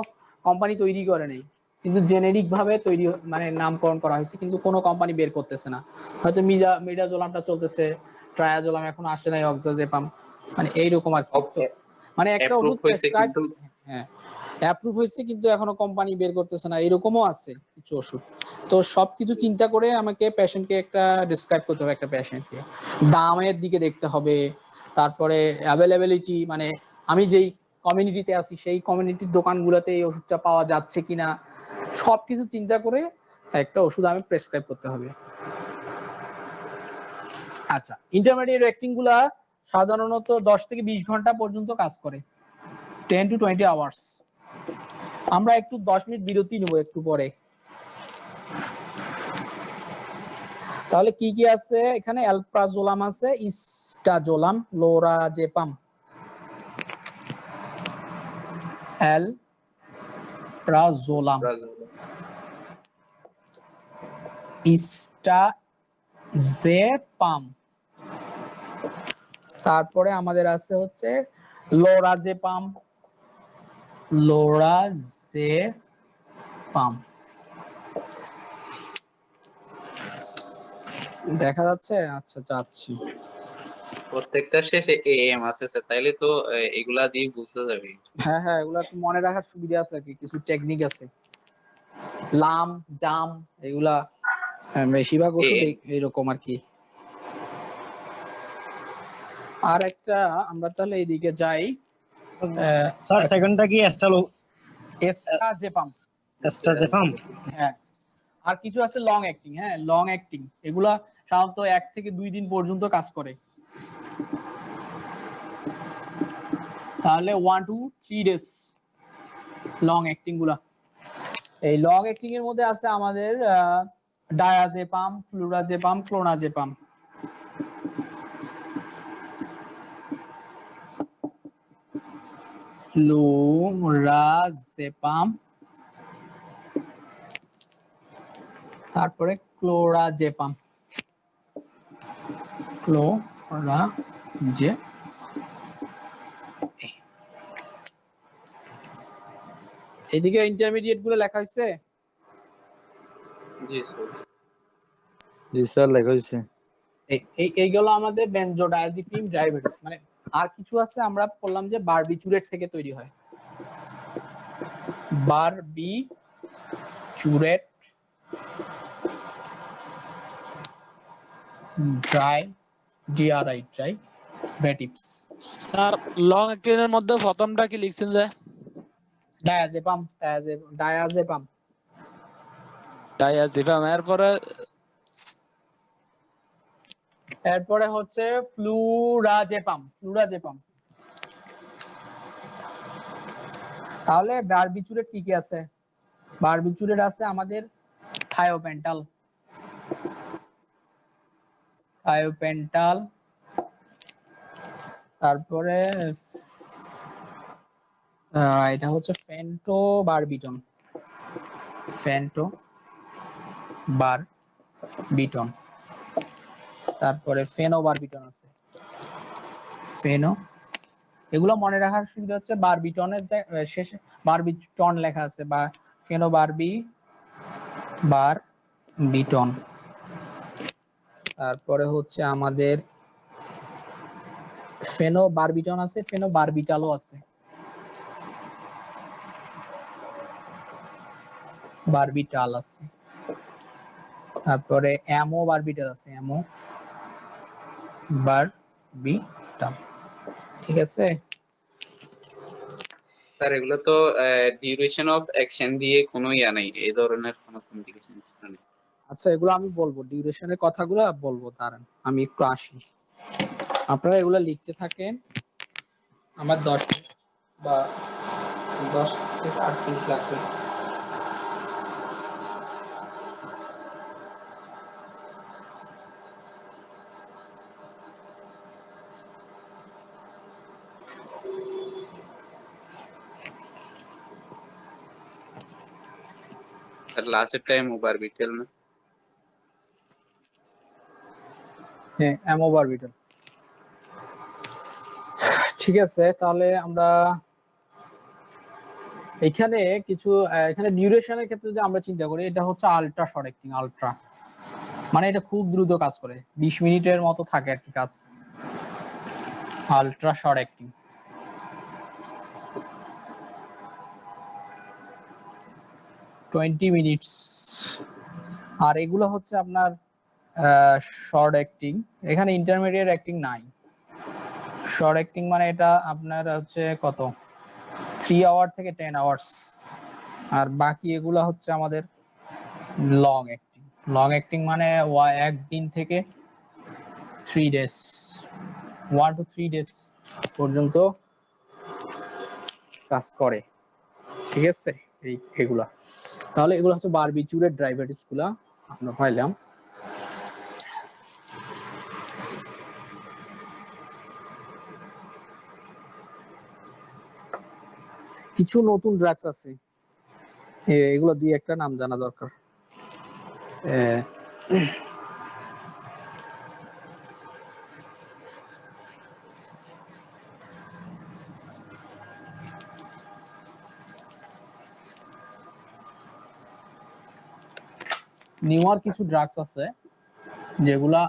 কোম্পানি তৈরি করে নেই, কিন্তু জেনেরিক ভাবে তৈরি, মানে নামকরণ করা হয়েছে, কিন্তু কোনো কোম্পানি বের করতেছে না। হয়তো মিডাজোলামটা চলতেছে, ট্রায়াজোলাম এখন আসছে না, অক্সাজেপাম, মানে এইরকম আর কি। মানে একটা ওষুধ প্রেসক্রাইব, হ্যাঁ অ্যাপ্রুভ হয়েছে, কিন্তু এখনো কোম্পানি বের করতেছে না, এরকমও আছে কিছু ওষুধ। তো সবকিছু চিন্তা করে আমাকে পেশেন্টকে একটা ডিসক্রাইব করতে হবে, একটা পেশেন্টকে দামের দিকে দেখতে হবে, তারপরে অ্যাভেলেবিলিটি, মানে আমি যেই কমিউনিটিতে আছি সেই কমিউনিটির দোকানগুলোতে এই ওষুধটা পাওয়া যাচ্ছে কিনা, সবকিছু চিন্তা করে একটা ওষুধ আমি প্রেসক্রাইব করতে হবে। আচ্ছা, ইন্টারমিডিয়েট অ্যাক্টিং গুলা সাধারণত 10 থেকে 20 ঘন্টা পর্যন্ত কাজ করে, 10 to 20 আওয়ার্স। আমরা একটু 10 মিনিট বিরতি নেব একটু পরে। তাহলে কি কি আছে এখানে? অ্যালপ্রাজোলাম আছে, ইস্টাজোলাম, লোরাজেপাম, অ্যালপ্রাজোলাম, ইস্টাজেপাম। তারপরে আমাদের আছে হচ্ছে লোরাজেপাম, দেখা যাচ্ছে? আচ্ছা, যাচ্ছি। প্রত্যেকটা শেষে এএম আছে স্যার, তাইলে তো এগুলা দিয়ে বুঝতে যাবে। হ্যাঁ হ্যাঁ, এগুলা একটু মনে রাখার সুবিধা আছে আর কি, কিছু টেকনিক আছে, লাম জাম এগুলা হ্যাঁ, বেশিরভাগ ওষুধ এ- এরকম আর কি। আর একটা আমরা তাহলে এইদিকে যাই, স্যার সেকেন্ডটা কি অ্যাস্ট্রালো এস্টাজেপাম। অ্যাস্ট্রাজেপাম? হ্যাঁ, আর কিছু আছে লং অ্যাক্টিং। হ্যাঁ, লং অ্যাক্টিং এগুলা সাধারণত 1 থেকে 2 দিন পর্যন্ত কাজ করে। তাহলে 1 to 3 ডেজ লং অ্যাক্টিং গুলা। এই লং অ্যাক্টিং এর মধ্যে আছে আমাদের ডায়াজেপাম, ফ্লুরাজেপাম, ক্লোনাজেপাম। ফ্লুরাজেপাম, তারপরে ক্লোরাজেপাম। ক্লোরাজে এদিকে ইন্টারমিডিয়েট গুলো লেখা হয়েছে। জি স্যার লেখা হয়েছে। এইগুলো আমাদের বেনজোডায়াজিপিন ডায়াবেটিস মানে। আর কিছু আছে আমরা বললাম যে বারবিচুরেট থেকে তৈরি হয়। বারবিচুরেট, ড্রাই ডিআরআই ড্রাই ভেটিপস। স্যার লং অ্যাক্টিং এর মধ্যে প্রথমটা কি লিখছেন যে? Diazepam, diazepam. ডায়াজিপাম, এরপরে হচ্ছে ফ্লুরাজেপাম। তাহলে বারবিচুরেট কি কি আছে? বারবিচুরেট আছে আমাদের থায়োপেন্টাল, তারপরে এটা হচ্ছে ফেন্টোবারবিটন, তারপরে ফেনোবারবিটন আছে, এগুলো মনে রাখার সুবিধা হচ্ছে বারবিটনের শেষে বারবিটন লেখা আছে বা বারবিটন। তারপরে হচ্ছে আমাদের ফেনোবারবিটন আছে, ফেনোবারবিটালও আছে, বারবিটাল আছে। তারপরে অ্যামোবারবিটাল আছে, অ্যামোবারবিটাল। ঠিক আছে। স্যার এগুলো তো ডিউরেশন অফ অ্যাকশন দিয়ে কোনো ইয়া নাই, এই ধরনের কোনো কমিউনিকেশন সিস্টেম নেই। আচ্ছা, এগুলো আমি বলবো, ডিউরেশনের কথাগুলো বলবো, দাঁড়ান আমি একটু আসি। আপনারা এগুলো লিখতে থাকেন, আমার 10 বা 10 থেকে 8 মিনিট লাগবে। আর লাস্টের টাইম বারবিটাল না? হ্যাঁ, অ্যামোবারবিটাল। ঠিক আছে, তাহলে আমরা এখানে কিছু এখানে ডিউরেশনের ক্ষেত্রে যদি আমরা চিন্তা করি, এটা হচ্ছে আলট্রা শর্ট অ্যাক্টিং। আলট্রা মানে এটা খুব দ্রুত কাজ করে, 20 মিনিটের মতো থাকে আর কি কাজ। Ultra short acting 20 minutes. আর এগুলো হচ্ছে আপনার শর্ট অ্যাক্টিং, এখানে ইন্টারমিডিয়েট অ্যাক্টিং নাই। শর্ট অ্যাক্টিং মানে এটা আপনার হচ্ছে কত 3 আওয়ার থেকে 10 আওয়ার্স। আর বাকি এগুলা হচ্ছে আমাদের লং অ্যাক্টিং। লং অ্যাক্টিং মানে 1 দিন থেকে 3 ডেজ, 1 to 3 ডেজ পর্যন্ত কাজ করে। ঠিক আছে, এগুলা তাহলে এগুলো হচ্ছে বারবিচুরেট ডায়াবেটিস গুলা আমরা পাইলাম। কিছু নতুন ড্রাগস আছে, এগুলো দিয়ে একটা নাম জানা দরকার। নিউয়ার কিছু ড্রাগস আছে যেগুলা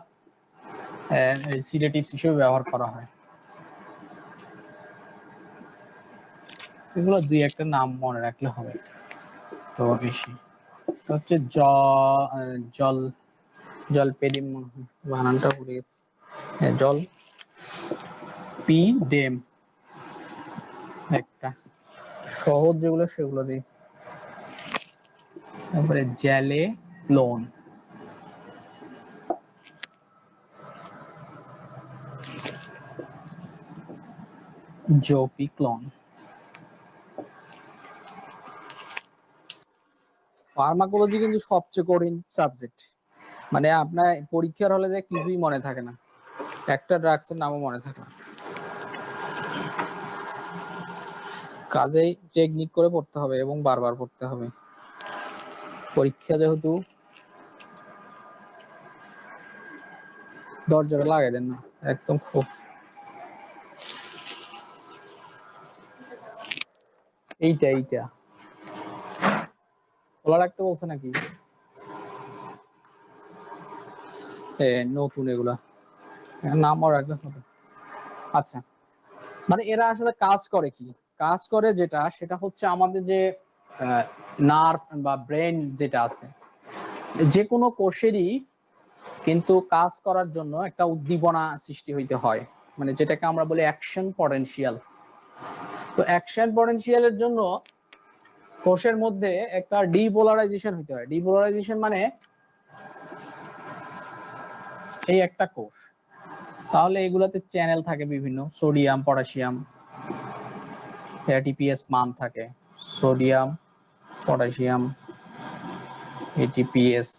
সিডেটিভস হিসেবে ব্যবহার করা হয়। এগুলো দুই একটা নাম মনে রাখলে হবে তো বেশি। হচ্ছে জলপেডিম মনে হয়, বানানটা ভুলে গেছি। হ্যাঁ, জল পি ডেম একটা সহজ যেগুলো সেগুলো দিই। তারপরে জ্যালে লোন, জোফিক্লন। ফার্মাকোলজি কিন্তু সবচেয়ে কঠিন সাবজেক্ট, মানে আপনার পরীক্ষার হলে যে কিছুই মনে থাকে না, একটা ড্রাগসের নামও মনে থাকে না, কাজেই টেকনিক করে পড়তে হবে এবং বারবার পড়তে হবে। পরীক্ষা যেহেতু দরজাটা লাগাই দেন না একদম, খুব এইটা এইটা খোলা রাখতে বলছে নাকি? নতুন এগুলা নামও রাখবে হবে। আচ্ছা, মানে এরা আসলে কাজ করে কি? কাজ করে যেটা, সেটা হচ্ছে আমাদের যে নার্ভ বা ব্রেন যেটা আছে, যে কোনো কোষেরই কিন্তু কাজ করার জন্য একটা উদ্দীপনা সৃষ্টি হইতে হয়, মানে যেটাকে আমরা বলি অ্যাকশন পটেনশিয়াল। তো অ্যাকশন পটেনশিয়ালের জন্য কোষের মধ্যে একটা ডিপোলারাইজেশন হইতে হয়। ডিপোলারাইজেশন মানে এই একটা কোষ, তাহলে এগুলাতে চ্যানেল থাকে বিভিন্ন, সোডিয়াম পটাশিয়াম, এটিপিএস পাম্প থাকে, সোডিয়াম পটাশিয়াম এটিপিএস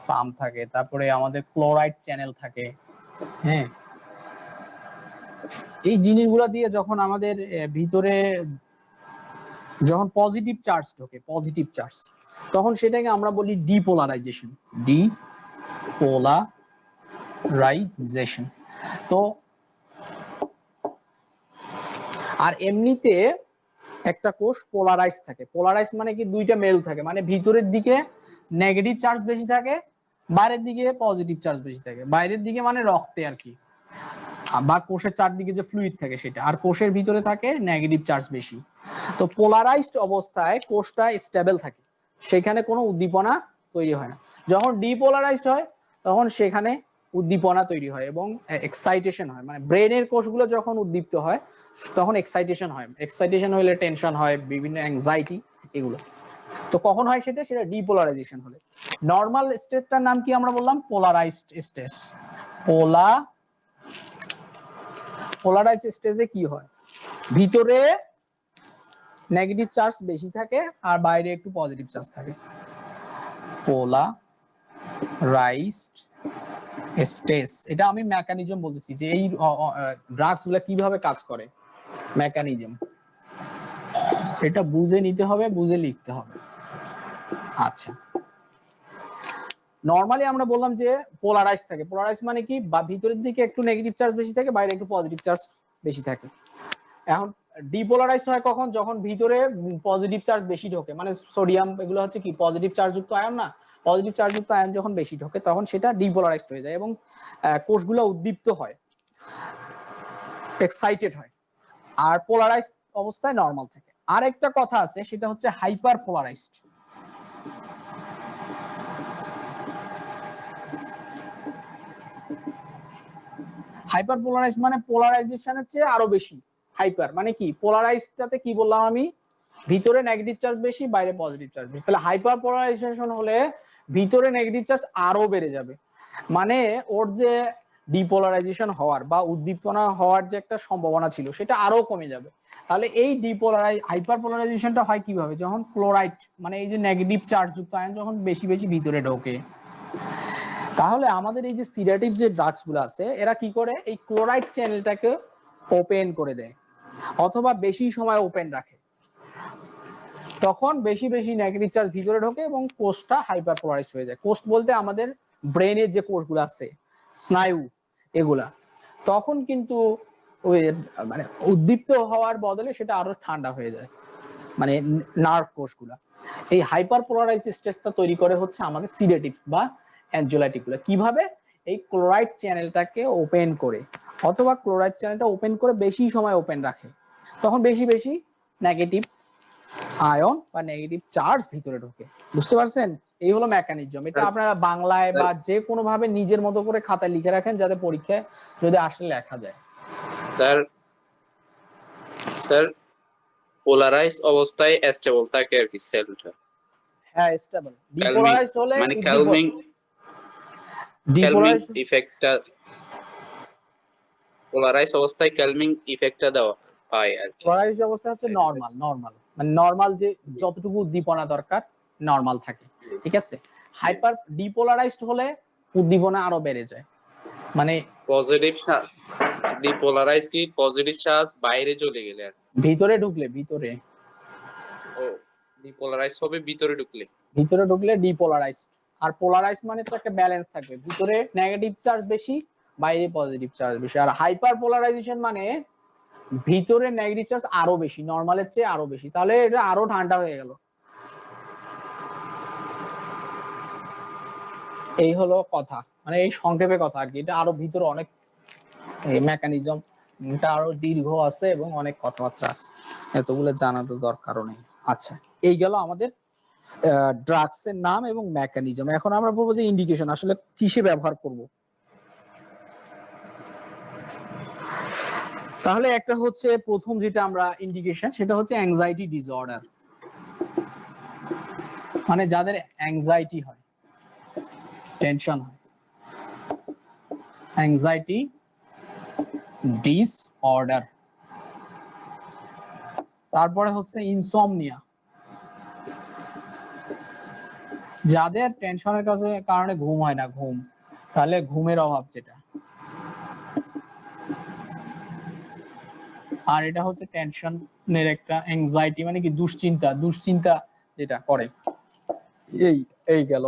পাম্প থাকে, তারপরে আমাদের ক্লোরাইড চ্যানেল থাকে। হ্যাঁ, এই জিনিসগুলো দিয়ে যখন আমাদের ভিতরে যখন পজিটিভ চার্জ ঢোকে, পজিটিভ চার্জ, তখন সেটাকে আমরা বলি ডিপোলারাইজেশন। ডিপোলারাইজেশন। তো আর এমনিতে একটা কোষ পোলারাইজ থাকে। পোলারাইজ মানে কি, দুইটা মেরু থাকে, মানে ভিতরের দিকে নেগেটিভ চার্জ বেশি থাকে, বাইরের দিকে পজিটিভ চার্জ বেশি থাকে। বাইরের দিকে মানে রক্তে আর কি, বা কোষের চারদিকে যে ফ্লুইড থাকে সেটা, আর কোষের ভিতরে থাকে নেগেটিভ চার্জ বেশি। তো পোলারাইজড অবস্থায় কোষটা স্টেবল থাকে, সেখানে কোনো উদ্দীপনা তৈরি হয় না। যখন ডিপোলারাইজড হয় তখন সেখানে উদ্দীপনা তৈরি হয় এবং এক্সাইটেশন হয়, মানে ব্রেনের কোষগুলো যখন উদ্দীপ্ত হয় তখন এক্সাইটেশন হয়। এক্সাইটেশন হলে টেনশন হয়, বিভিন্ন অ্যাংজাইটি, এগুলো। তো কখন হয় সেটা? সেটা ডিপোলারাইজেশন হলে। নর্মাল স্টেটটার নাম কি আমরা বললাম? Polarised state. পোলারাইজড স্টেজে কি হয়? ভিতরে নেগেটিভ চার্জ বেশি থাকে আর বাইরে একটু পজিটিভ চার্জ থাকে। পোলারাইজড স্টেজ, এটা আমি মেকানিজম বলতেছি যে এই ড্রাগস গুলা কিভাবে কাজ করে, মেকানিজম, এটা বুঝে নিতে হবে, বুঝে লিখতে হবে। আচ্ছা, নরমালি আমরা বললাম যে পোলারাইজ থাকে। পোলারাইজ মানে কি, বা ভিতরের দিকে একটু নেগেটিভ চার্জ বেশি থাকে, বাইরে একটু পজিটিভ চার্জ বেশি থাকে। এখন ডিপোলারাইজ হয় কখন? যখন ভিতরে পজিটিভ চার্জ বেশি ঢোকে, মানে সোডিয়াম এগুলো হচ্ছে কি পজিটিভ চার্জ যুক্ত আয়ন না, পজিটিভ চার্জ যুক্ত আয়ন যখন বেশি ঢোকে তখন সেটা ডিপোলারাইজড হয়ে যায় এবং কোষগুলো উদ্দীপ্ত হয়, এক্সাইটেড হয়। আর পোলারাইজড অবস্থায় নরমাল থাকে। আর একটা কথা আছে, সেটা হচ্ছে হাইপার পোলারাইজড। হাইপার পোলারাইজ মানে পোলারাইজেশনের চেয়ে আরো বেশি। হাইপার মানে কি, পোলারাইজটাতে কি বললাম আমি, ভিতরে নেগেটিভ চার্জ বেশি, বাইরে পজিটিভ চার্জ বেশি। তাহলে হাইপার পোলারাইজেশন হলে ভিতরে নেগেটিভ চার্জ আরো বেড়ে যাবে, মানে ওর যে ডিপোলারাইজেশন হওয়ার বা উদ্দীপনা হওয়ার যে একটা সম্ভাবনা ছিল সেটা আরো কমে যাবে। তাহলে এই হাইপার পোলারাইজেশনটা হয় কিভাবে? যখন ক্লোরাইড মানে এই যে নেগেটিভ চার্জ যুক্ত আয়ন যখন বেশি বেশি ভিতরে ঢোকে। তাহলে আমাদের এই যে সিডেটিভ যে ড্রাগস গুলো আছে, এরা কি করে, এই ক্লোরাইড চ্যানেলটাকে ওপেন করে দেয় অথবা বেশি সময় ওপেন রাখে, তখন বেশি বেশি নেগেটিভ চার্জ ভিতরে ঢোকে এবং কোষটা হাইপার পোলারাইজড হয়ে যায়। কোষ বলতে আমাদের ব্রেনের যে কোষগুলো আছে, স্নায়ু, এগুলা। তখন কিন্তু ওই মানে উদ্দীপ্ত হওয়ার বদলে সেটা আরো ঠান্ডা হয়ে যায়, মানে নার্ভ কোষগুলা। এই হাইপার পোলারাইজড স্টেজটা তৈরি করে হচ্ছে আমাদের সিডেটিভ বা অ্যানজিওলাইটিক গুলো। কিভাবে? এই ক্লোরাইড চ্যানেলটাকে ওপেন করে অথবা ক্লোরাইড চ্যানেলটা ওপেন করে বেশি সময় ওপেন রাখে, তখন বেশি বেশি নেগেটিভ আয়ন বা নেগেটিভ চার্জ ভিতরে ঢোকে। বুঝতে পারছেন? এই হলো মেকানিজম। এটা স্যার, আপনারা বাংলায় স্যার, বা যে কোনো ভাবে নিজের মতো করে খাতায় লিখে রাখেন, যাতে পরীক্ষায় যদি আসলে লেখা যায়। স্যার স্যার পোলারাইজ অবস্থায় স্টেবল থাকে আর কি সেলটা। হ্যাঁ, স্টেবল। ক্যালমিং ডিপোলারাইজড হলে মানে উদ্দীপক। ক্যালমিং ডিপোলারাইজড ইফেক্টটা, পোলারাইজ অবস্থায় ক্যালমিং ইফেক্টটা দেওয়া পায় আর কি। পোলারাইজড অবস্থা হচ্ছে নরমাল, মানে নরমাল যে যতটুকু উদ্দীপনা দরকার নরমাল থাকে, ঠিক আছে। হাইপার ডিপোলারাইজড হলে উদ্দীপনা আরো বেড়ে যায়, মানে পজিটিভ চার্জ, ডিপোলারাইজ কি পজিটিভ চার্জ বাইরে চলে গেলে আর ভিতরে ঢুকলে, ভিতরে ও ডিপোলারাইজ হবে ভিতরে ঢুকলে। ভিতরে ঢুকলে ডিপোলারাইজড। আর পোলারাইজড মানে তো একটা ব্যালেন্স থাকবে, ভিতরে নেগেটিভ চার্জ বেশি, বাইরে পজিটিভ চার্জ বেশি। আর হাইপার পোলারাইজেশন মানে ভিতরে নেগেটিভ চার্জ আরো বেশি, নরমালের চেয়ে আরো বেশি, তাহলে এটা আরো ঠান্ডা হয়ে গেল। এই হলো কথা, মানে এই সংক্ষেপে কথা আর কি। এটা আরো ভিতরে অনেক মেকানিজম, এটা আরো দীর্ঘ আছে এবং অনেক কথাবার্তা আছে, এতগুলো জানার তো দরকারও নেই। আচ্ছা, এই গেল আমাদের ড্রাগস এর নাম এবং মেকানিজম। এখন আমরা বলবো যে ইন্ডিকেশন আসলে কিসে ব্যবহার করব। তাহলে একটা হচ্ছে প্রথম যেটা আমরা ইন্ডিকেশন, সেটা হচ্ছে অ্যাংজাইটি ডিসঅর্ডার, মানে যাদের অ্যাংজাইটি হয়, টেনশন হয়, অ্যাংজাইটি ডিসঅর্ডার। তারপরে হচ্ছে ইনসomnia, যাদের টেনশনের কারণে ঘুম হয় না, ঘুম, তাহলে ঘুমের অভাব যেটা। আর এটা হচ্ছে টেনশনের একটা অ্যাংজাইটি, মানে কি দুশ্চিন্তা, দুশ্চিন্তা যেটা করে। এই এই গেল।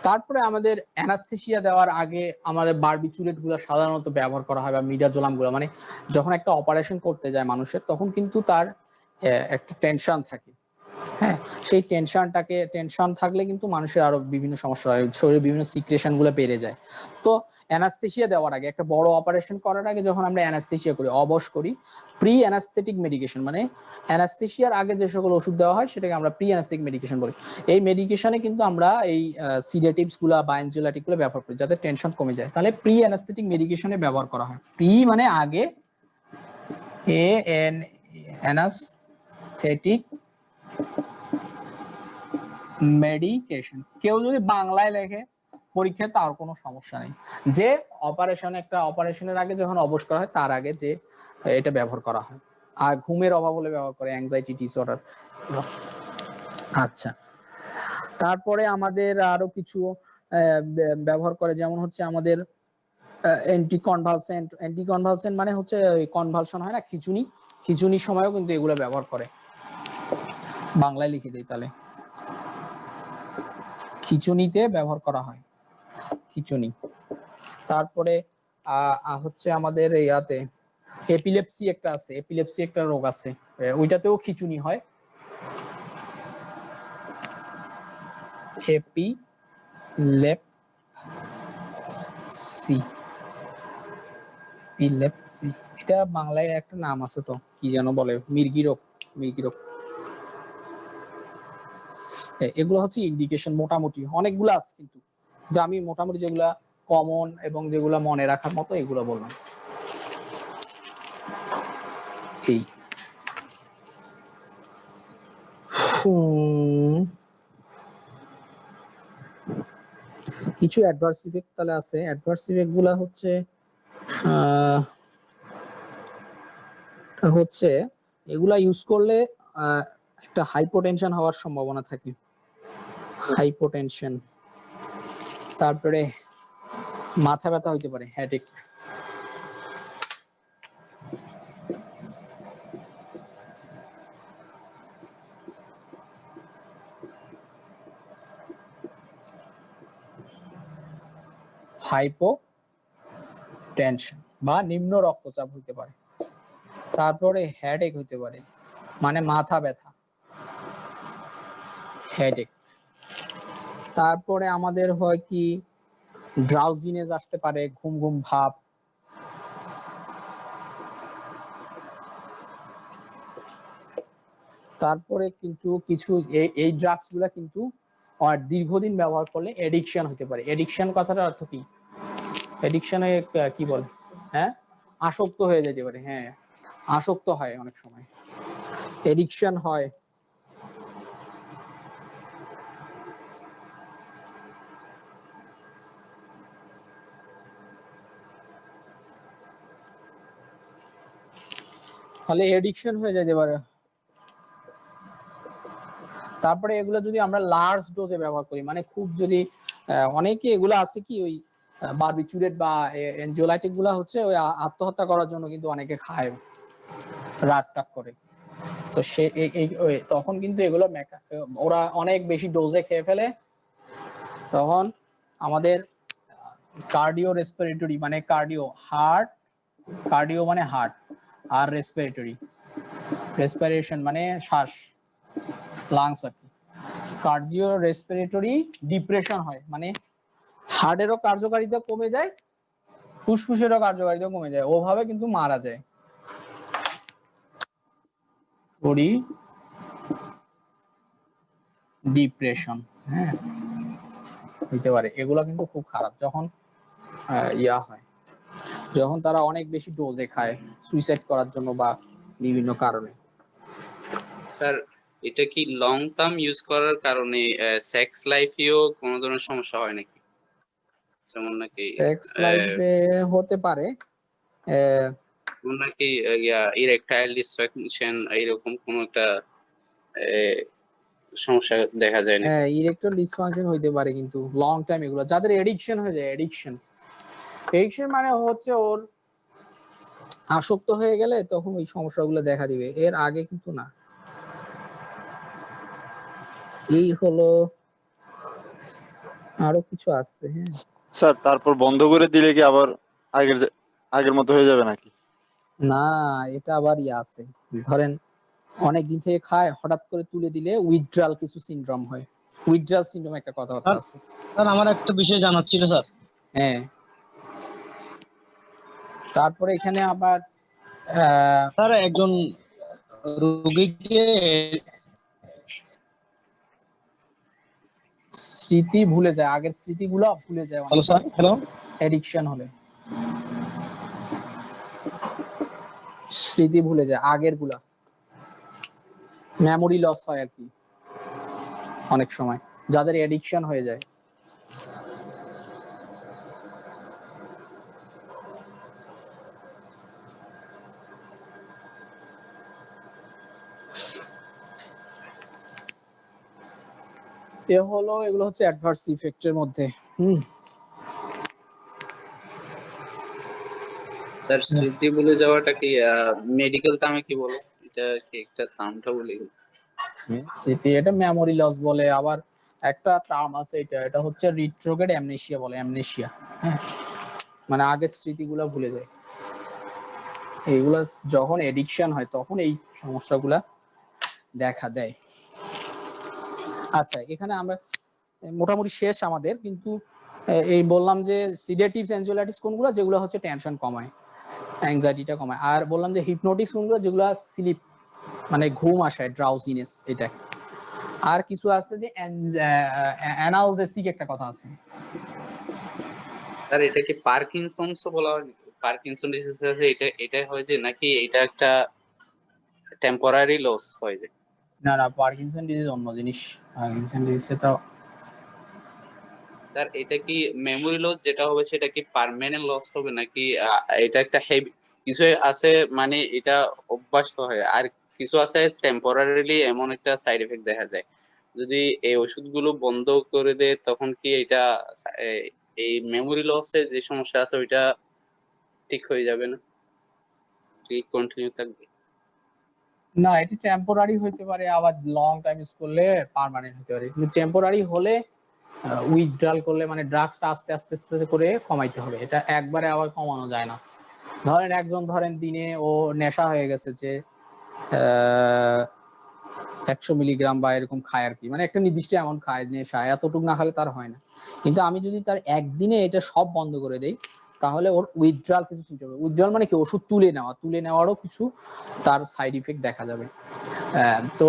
তারপরে আমাদের অ্যানাস্থেসিয়া দেওয়ার আগে আমাদের বারবিচুরেট গুলো সাধারণত ব্যবহার করা হয়, বা মিডাজোলাম গুলো, মানে যখন একটা অপারেশন করতে যায় মানুষের, তখন কিন্তু তার একটা টেনশন থাকে। হ্যাঁ, সেই টেনশন থাকলে কিন্তু মানুষের আরো বিভিন্ন সমস্যা হয়, শরীরে বিভিন্ন সিক্রেশন গুলো বেড়ে যায়। তো অ্যানাস্থেসিয়া দেওয়ার আগে, একটা বড় অপারেশন করার আগে যখন আমরা অ্যানাস্থেসিয়া করি, অবশ করি, প্রি অ্যানাস্থেটিক মেডিকেশন, মানে অ্যানাস্থেসিয়ার আগে যে সকল ওষুধ দেওয়া হয় সেটাকে আমরা প্রি অ্যানাস্থেটিক মেডিকেশন বলি। এই মেডিকেশনে কিন্তু আমরা এই সিডেটিভস গুলা বা অ্যানজিওলাইটিক গুলো ব্যবহার করি যাতে টেনশন কমে যায়। তাহলে প্রি অ্যানাস্থেটিক মেডিকেশনে ব্যবহার করা হয়। প্রি মানে আগে, এ এন অ্যানাস্থেটিক মেডিকেশন। কেউ যদি বাংলায় লেখে পরীক্ষায়, তার কোনো সমস্যা নেই। যে একটা অপারেশনের আগে যখন অবশ করা হয়, তার আগে যে এটা ব্যবহার করা হয়। আর ঘুমের অভাব হলে ব্যবহার করে অ্যাংজাইটি ডিসঅর্ডার। আচ্ছা, তারপরে আমাদের আরো কিছু ব্যবহার করে, যেমন হচ্ছে আমাদের অ্যান্টিকনভালসেন্ট মানে হচ্ছে কনভালশন হয় না, খিঁচুনির সময়ও কিন্তু এগুলো ব্যবহার করে। বাংলায় লিখে দিই তাহলে, খিঁচুনিতে ব্যবহার করা হয়, খিঁচুনি। তারপরে হচ্ছে আমাদের ইয়াতে এপিলেপসি একটা আছে, এপিলেপসি একটা রোগ আছে, ওইটাতেও খিঁচুনি হয়। এপিলেপসি, এপিলেপসি, এটা বাংলায় একটা নাম আছে তো, কি যেন বলে, মির্গি রোগ, মির্গি রোগ। এগুলো হচ্ছে ইন্ডিকেশন, মোটামুটি অনেকগুলো আছে, কিন্তু যে আমি মোটামুটি যেগুলা কমন এবং যেগুলা মনে রাখার মতো এগুলো বললাম। এই কিছু অ্যাডভার্স ইফেক্ট তাহলে আছে। অ্যাডভার্স ইফেক্ট গুলা হচ্ছে এগুলা ইউজ করলে একটা হাইপোটেনশন হওয়ার সম্ভাবনা থাকে, হাইপোটেনশন। তারপরে মাথা ব্যথা হইতে পারে, হেডেক। হাইপোটেনশন বা নিম্ন রক্তচাপ হইতে পারে। তারপরে হেডেক হইতে পারে, মানে মাথা ব্যথা, হেডেক। তারপরে আমাদের হয় কি ড্রাউজিনেস আসতে পারে, ঘুম ঘুম ভাব। তারপরে কিন্তু কিছু এই ড্রাগস গুলা কিন্তু দীর্ঘদিন ব্যবহার করলে এডিকশন হতে পারে। এডিকশন কথাটার অর্থ কি? এডিকশনে কি বলে? হ্যাঁ, আসক্ত হয়ে যেতে পারে। হ্যাঁ, আসক্ত হয় অনেক সময়, এডিকশন হয়। তাহলে এডিকশন হয়ে যেতে পারে। তারপরে এগুলো যদি আমরা লার্জ ডোজে ব্যবহার করি, মানে খুব যদি অনেকে এগুলো আছে কি ওই বারবিচুরেট বা এনজিওলাইটিক গুলা হচ্ছে ওই আত্মহত্যা করার জন্য কিন্তু অনেকে খায়, রাগ টাগ করে। তো সে তখন কিন্তু এগুলো ওরা অনেক বেশি ডোজে খেয়ে ফেলে, তখন আমাদের কার্ডিও রেসপিরেটরি মানে কার্ডিও মানে হার্ট, আর রেসপিরেশন মানে শ্বাস, লাংস আর কি। কার্ডিও রেসপিরেটরি ডিপ্রেশন হয়, মানে হার্টেরও কার্যকারিতা কমে যায়, ফুসফুসেরও কার্যকারিতা কমে যায়, ওভাবে কিন্তু মারা যায়। বডি ডিপ্রেশন, হ্যাঁ, হইতে পারে। এগুলো কিন্তু খুব খারাপ যখন হয়, যখন তারা অনেক বেশি ডোজে খায় সুইসাইড করার জন্য বা বিভিন্ন কারণে। স্যার, এটা কি লং টার্ম ইউজ করার কারণে সেক্স লাইফেও কোনো ধরনের সমস্যা হয় নাকি? যেমন নাকি সেক্স লাইফে হতে পারে, নাকি ইরেকটাইল ডিসফাংশন এরকম কোন একটা সমস্যা দেখা যায় নাকি? হ্যাঁ, ইরেকটাইল ডিসফাংশন হইতে পারে, কিন্তু লং টাইম এগুলো যাদের এডিকশন হয়ে যায়, এডিকশন মানে হচ্ছে ওর আসক্ত হয়ে গেলে তখন ওই সমস্যাগুলো দেখা দিবে, এর আগে কিন্তু না। এই হলো, আরো কিছু আছে। হ্যাঁ স্যার, তারপর বন্ধ করে দিলে কি আবার আগের মতো হয়ে যাবে নাকি? না, এটা আবার আছে, ধরেন অনেক দিন থেকে খায়, হঠাৎ করে তুলে দিলে উইথড্রাল কিছু সিনড্রোম হয়। উইথড্রাল সিনড্রোম একটা কথাবার্তা আছে। স্যার আমার একটা বিষয় জানার ছিল স্যার। হ্যাঁ, তারপরে এখানে আবার স্যার একজন রোগীকে স্মৃতি ভুলে যায়, আগের স্মৃতিগুলো ভুলে যায় হ্যালো স্যার, হ্যালো, এডিকশন হলে স্মৃতি ভুলে যায়, আগের গুলা মেমোরি লস হয় আর কি অনেক সময় যাদের এডিকশন হয়ে যায়। এগুলো হচ্ছে অ্যাডভার্স ইফেক্টের মধ্যে। তার স্মৃতি ভুলে যাওয়াটা কি মেডিকেল টার্মে কি বলো? এটা কি একটা টার্মটা বলি? স্মৃতি, এটা মেমোরি লস বলে। আবার একটা টার্ম আছে, এটা হচ্ছে রিট্রোগ্রেড অ্যামনেসিয়া বলে, অ্যামনেসিয়া। হ্যাঁ, মানে আগের স্মৃতিগুলো ভুলে যায়। এইগুলা যখন এডিকশন হয় তখন এই সমস্যাগুলা দেখা দেয়। আচ্ছা, এখানে আমরা মোটামুটি শেষ আমাদের, কিন্তু এই বললাম যে সিডেটিভস এনজিওলাইটিস কোনগুলো, যেগুলো হচ্ছে টেনশন কমায়, অ্যাংজাইটিটা কমায়। আর বললাম যে হিপনোটিক্স কোনগুলো, যেগুলো স্লিপ মানে ঘুম আসায়, ড্রাউজিনেস, এটা। আর কিছু আছে যে অ্যানালজেসিক একটা কথা আছে। স্যার, এটা কি পার্কিনসনস বলা হয় নাকি? পার্কিনসন ডিজিজ আছে, এটা হয় যে নাকি এটা একটা টেম্পোরারি লস হয় যে? না না, পার্কিনসন ডিজিজ অন্য জিনিস। পার্কিনসন ডিজিজে তো স্যার, এটা কি মেমোরি লস যেটা হবে সেটা কি পার্মানেন্ট লস হবে নাকি এটা একটা হেভি কিছু আছে, মানে এটা অভ্যাস হয়, আর কিছু আছে টেম্পোরারিলি এমন একটা সাইড এফেক্ট দেখা যায়। যদি এই ওষুধগুলো বন্ধ করে দেয় তখন কি এটা এই মেমোরি লসে যে সমস্যা আছে ওইটা ঠিক হয়ে যাবে না, কি কন্টিনিউ থাকবে? না, এটা টেম্পোরারি হইতে পারে, আবার লং টাইম ইউজ করলে পার্মানেন্ট হতে পারে। কিন্তু টেম্পোরারি হলে উইথড্রাল করলে, মানে ড্রাগসটা আস্তে আস্তে আস্তে করে কমাইতে হবে, এটা একবারে আবার কমানো যায় না। ধরেন একজন দিনে ও নেশা হয়ে গেছে যে 100 মিলিগ্রাম বা এরকম খায় আর কি, মানে একটা নির্দিষ্ট অ্যামাউন্ট খায়, নেশা এতটুকু না খেলে তার হয় না। কিন্তু আমি যদি তার একদিনে এটা সব বন্ধ করে দেই, তাহলে ওর উইথড্রয়াল কিছু সিমটম, উইথড্রয়াল মানে কি ওষুধ তুলে নেওয়ারও কিছু তার সাইড ইফেক্ট দেখা যাবে। তো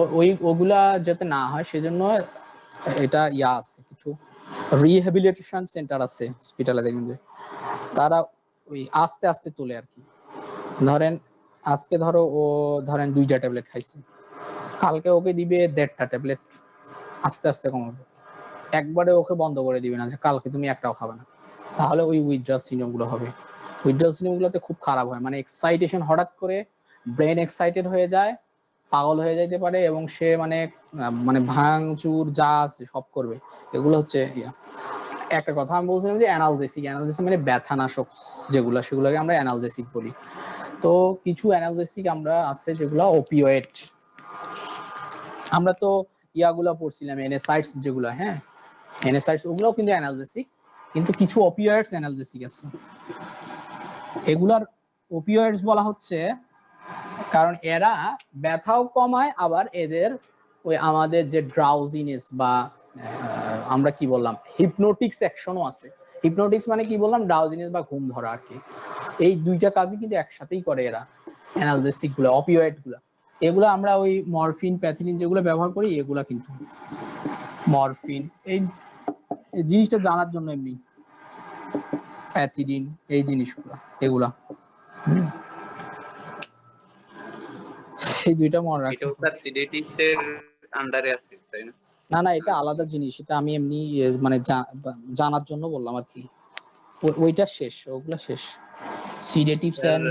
ওগুলা যাতে না হয় সেজন্য এটা আছে, কিছু রিহ্যাবিলিটেশন সেন্টার আছে হসপিটালে, দেখবেন যে তারা ওই আস্তে আস্তে তোলে আর কি। ধরেন আজকে ধরো ও ধরেন 2টা ট্যাবলেট খাইছে, কালকে ওকে দিবে 1.5টা ট্যাবলেট, আস্তে আস্তে কমাবে। একবারে ওকে বন্ধ করে দিবে না যে কালকে তুমি একটাও খাবে না, তাহলে ওই উইথড্রয়াল সিনড্রোম গুলো হবে। উইথড্রয়াল সিনড্রোম গুলোতে খুব খারাপ হয়, মানে এক্সাইটেশন, হঠাৎ করে ব্রেন এক্সাইটেড হয়ে যায়, পাগল হয়ে যাইতে পারে, এবং সে মানে ভাঙচুর যা আছে সব করবে। এগুলো হচ্ছে একটা কথা আমি বলছিলাম যে অ্যানালজেসিক মানে ব্যথানাশক যেগুলো, সেগুলোকে আমরা অ্যানালজেসিক বলি। তো কিছু অ্যানালজেসিক আমরা আছে যেগুলো ওপিওয়েড, আমরা তো ইয়াগুলা পড়ছিলাম এনএসাইডস যেগুলো, হ্যাঁ এনএসাইডস ওগুলোও কিন্তু অ্যানালজেসিক, কিন্তু কিছু ওপিওয়েডস অ্যানালজেসিক আছে। এগুলার ওপিওয়েডস বলা হচ্ছে কারণ এরা ব্যথাও কমায়, আবার এদের ওই আমাদের যে ড্রাউজিনেস বা আমরা কি বললাম হিপনোটিক্স অ্যাকশনও আছে। হিপনোটিক্স মানে কি বললাম, ড্রাউজিনেস বা ঘুম ধরা আর কি। এই দুইটা কাজই কিন্তু একসাথেই করে এরা, অ্যানালজেসিক গুলা, অপিওয়েড গুলা। এগুলা আমরা ওই মরফিন, প্যাথিলিন যেগুলো ব্যবহার করি, এগুলা কিন্তু মরফিন এই জিনিসটা জানার জন্য, এমনি প্যাথিলিন এই জিনিসগুলা, এগুলা এই দুইটা মনে রাখি। এটাও স্যার সিডেটিভস এর আন্ডারে আছে তাই না? না এটা আলাদা জিনিস, এটা আমি এমনি মানে জানার জন্য বললাম আর কি। ওইটা শেষ, ওগুলা শেষ। Sedatives and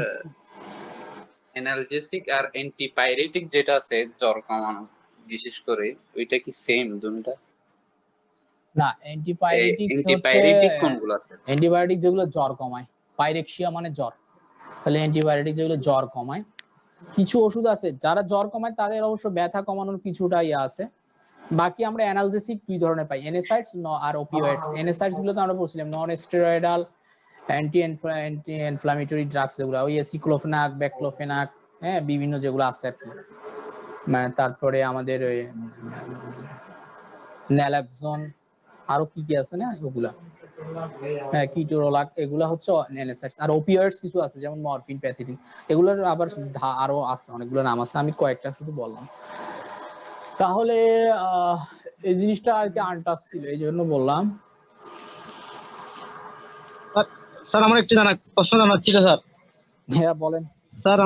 analgesic R antipyretic যেটা আছে জ্বর কমানো বিশেষ করে, ওইটা কি সেম দুটোটা? না, অ্যান্টিপাইরেটিক্স হচ্ছে অ্যান্টিপাইরেটিক কোনগুলো আছে? অ্যান্টিবায়োটিক যেগুলো জ্বর কমায়, পাইরেক্সিয়া মানে জ্বর, তাহলে অ্যান্টিবায়োটিক যেগুলো জ্বর কমায়। কিছু ওষুধ আছে যারা জ্বর কমায়, তাদের অবশ্য ব্যথা কমানোর কিছুটা আছে। বাকি আমরা অ্যানালজেসিক দুই ধরনের পাই, এনএসাইডস আর ওপিওয়েডস। এনএসাইডস গুলো তো আমরা বলছিলাম non steroidal anti inflammatory drugs, যেগুলো ওই সিক্লোফেনাক, ব্যাকক্লোফেনাক, হ্যাঁ বিভিন্ন যেগুলো আছে আর কি। তারপরে আমাদের ওই ন্যালাক্সন, আরো কি আছে না ওগুলা, হ্যাঁ কিটোরোলাক, এগুলা হচ্ছে অ্যানালজেসিক্স। আর ওপিওয়েডস কিছু আছে যেমন মরফিন, প্যাথিলিন, এগুলোর আবার আরো আছে, অনেকগুলো নাম আছে, আমি কয়েকটা শুধু বললাম। তাহলে এই জিনিসটা আর কি আনটাচ ছিল, এই জন্য বললাম। স্যার আমার একটু প্রশ্ন জানার ছিল স্যার। হ্যাঁ বলেন স্যার,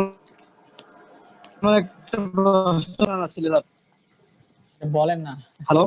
আমার একটা প্রশ্ন জানার ছিল স্যার। বলেন না। হ্যালো।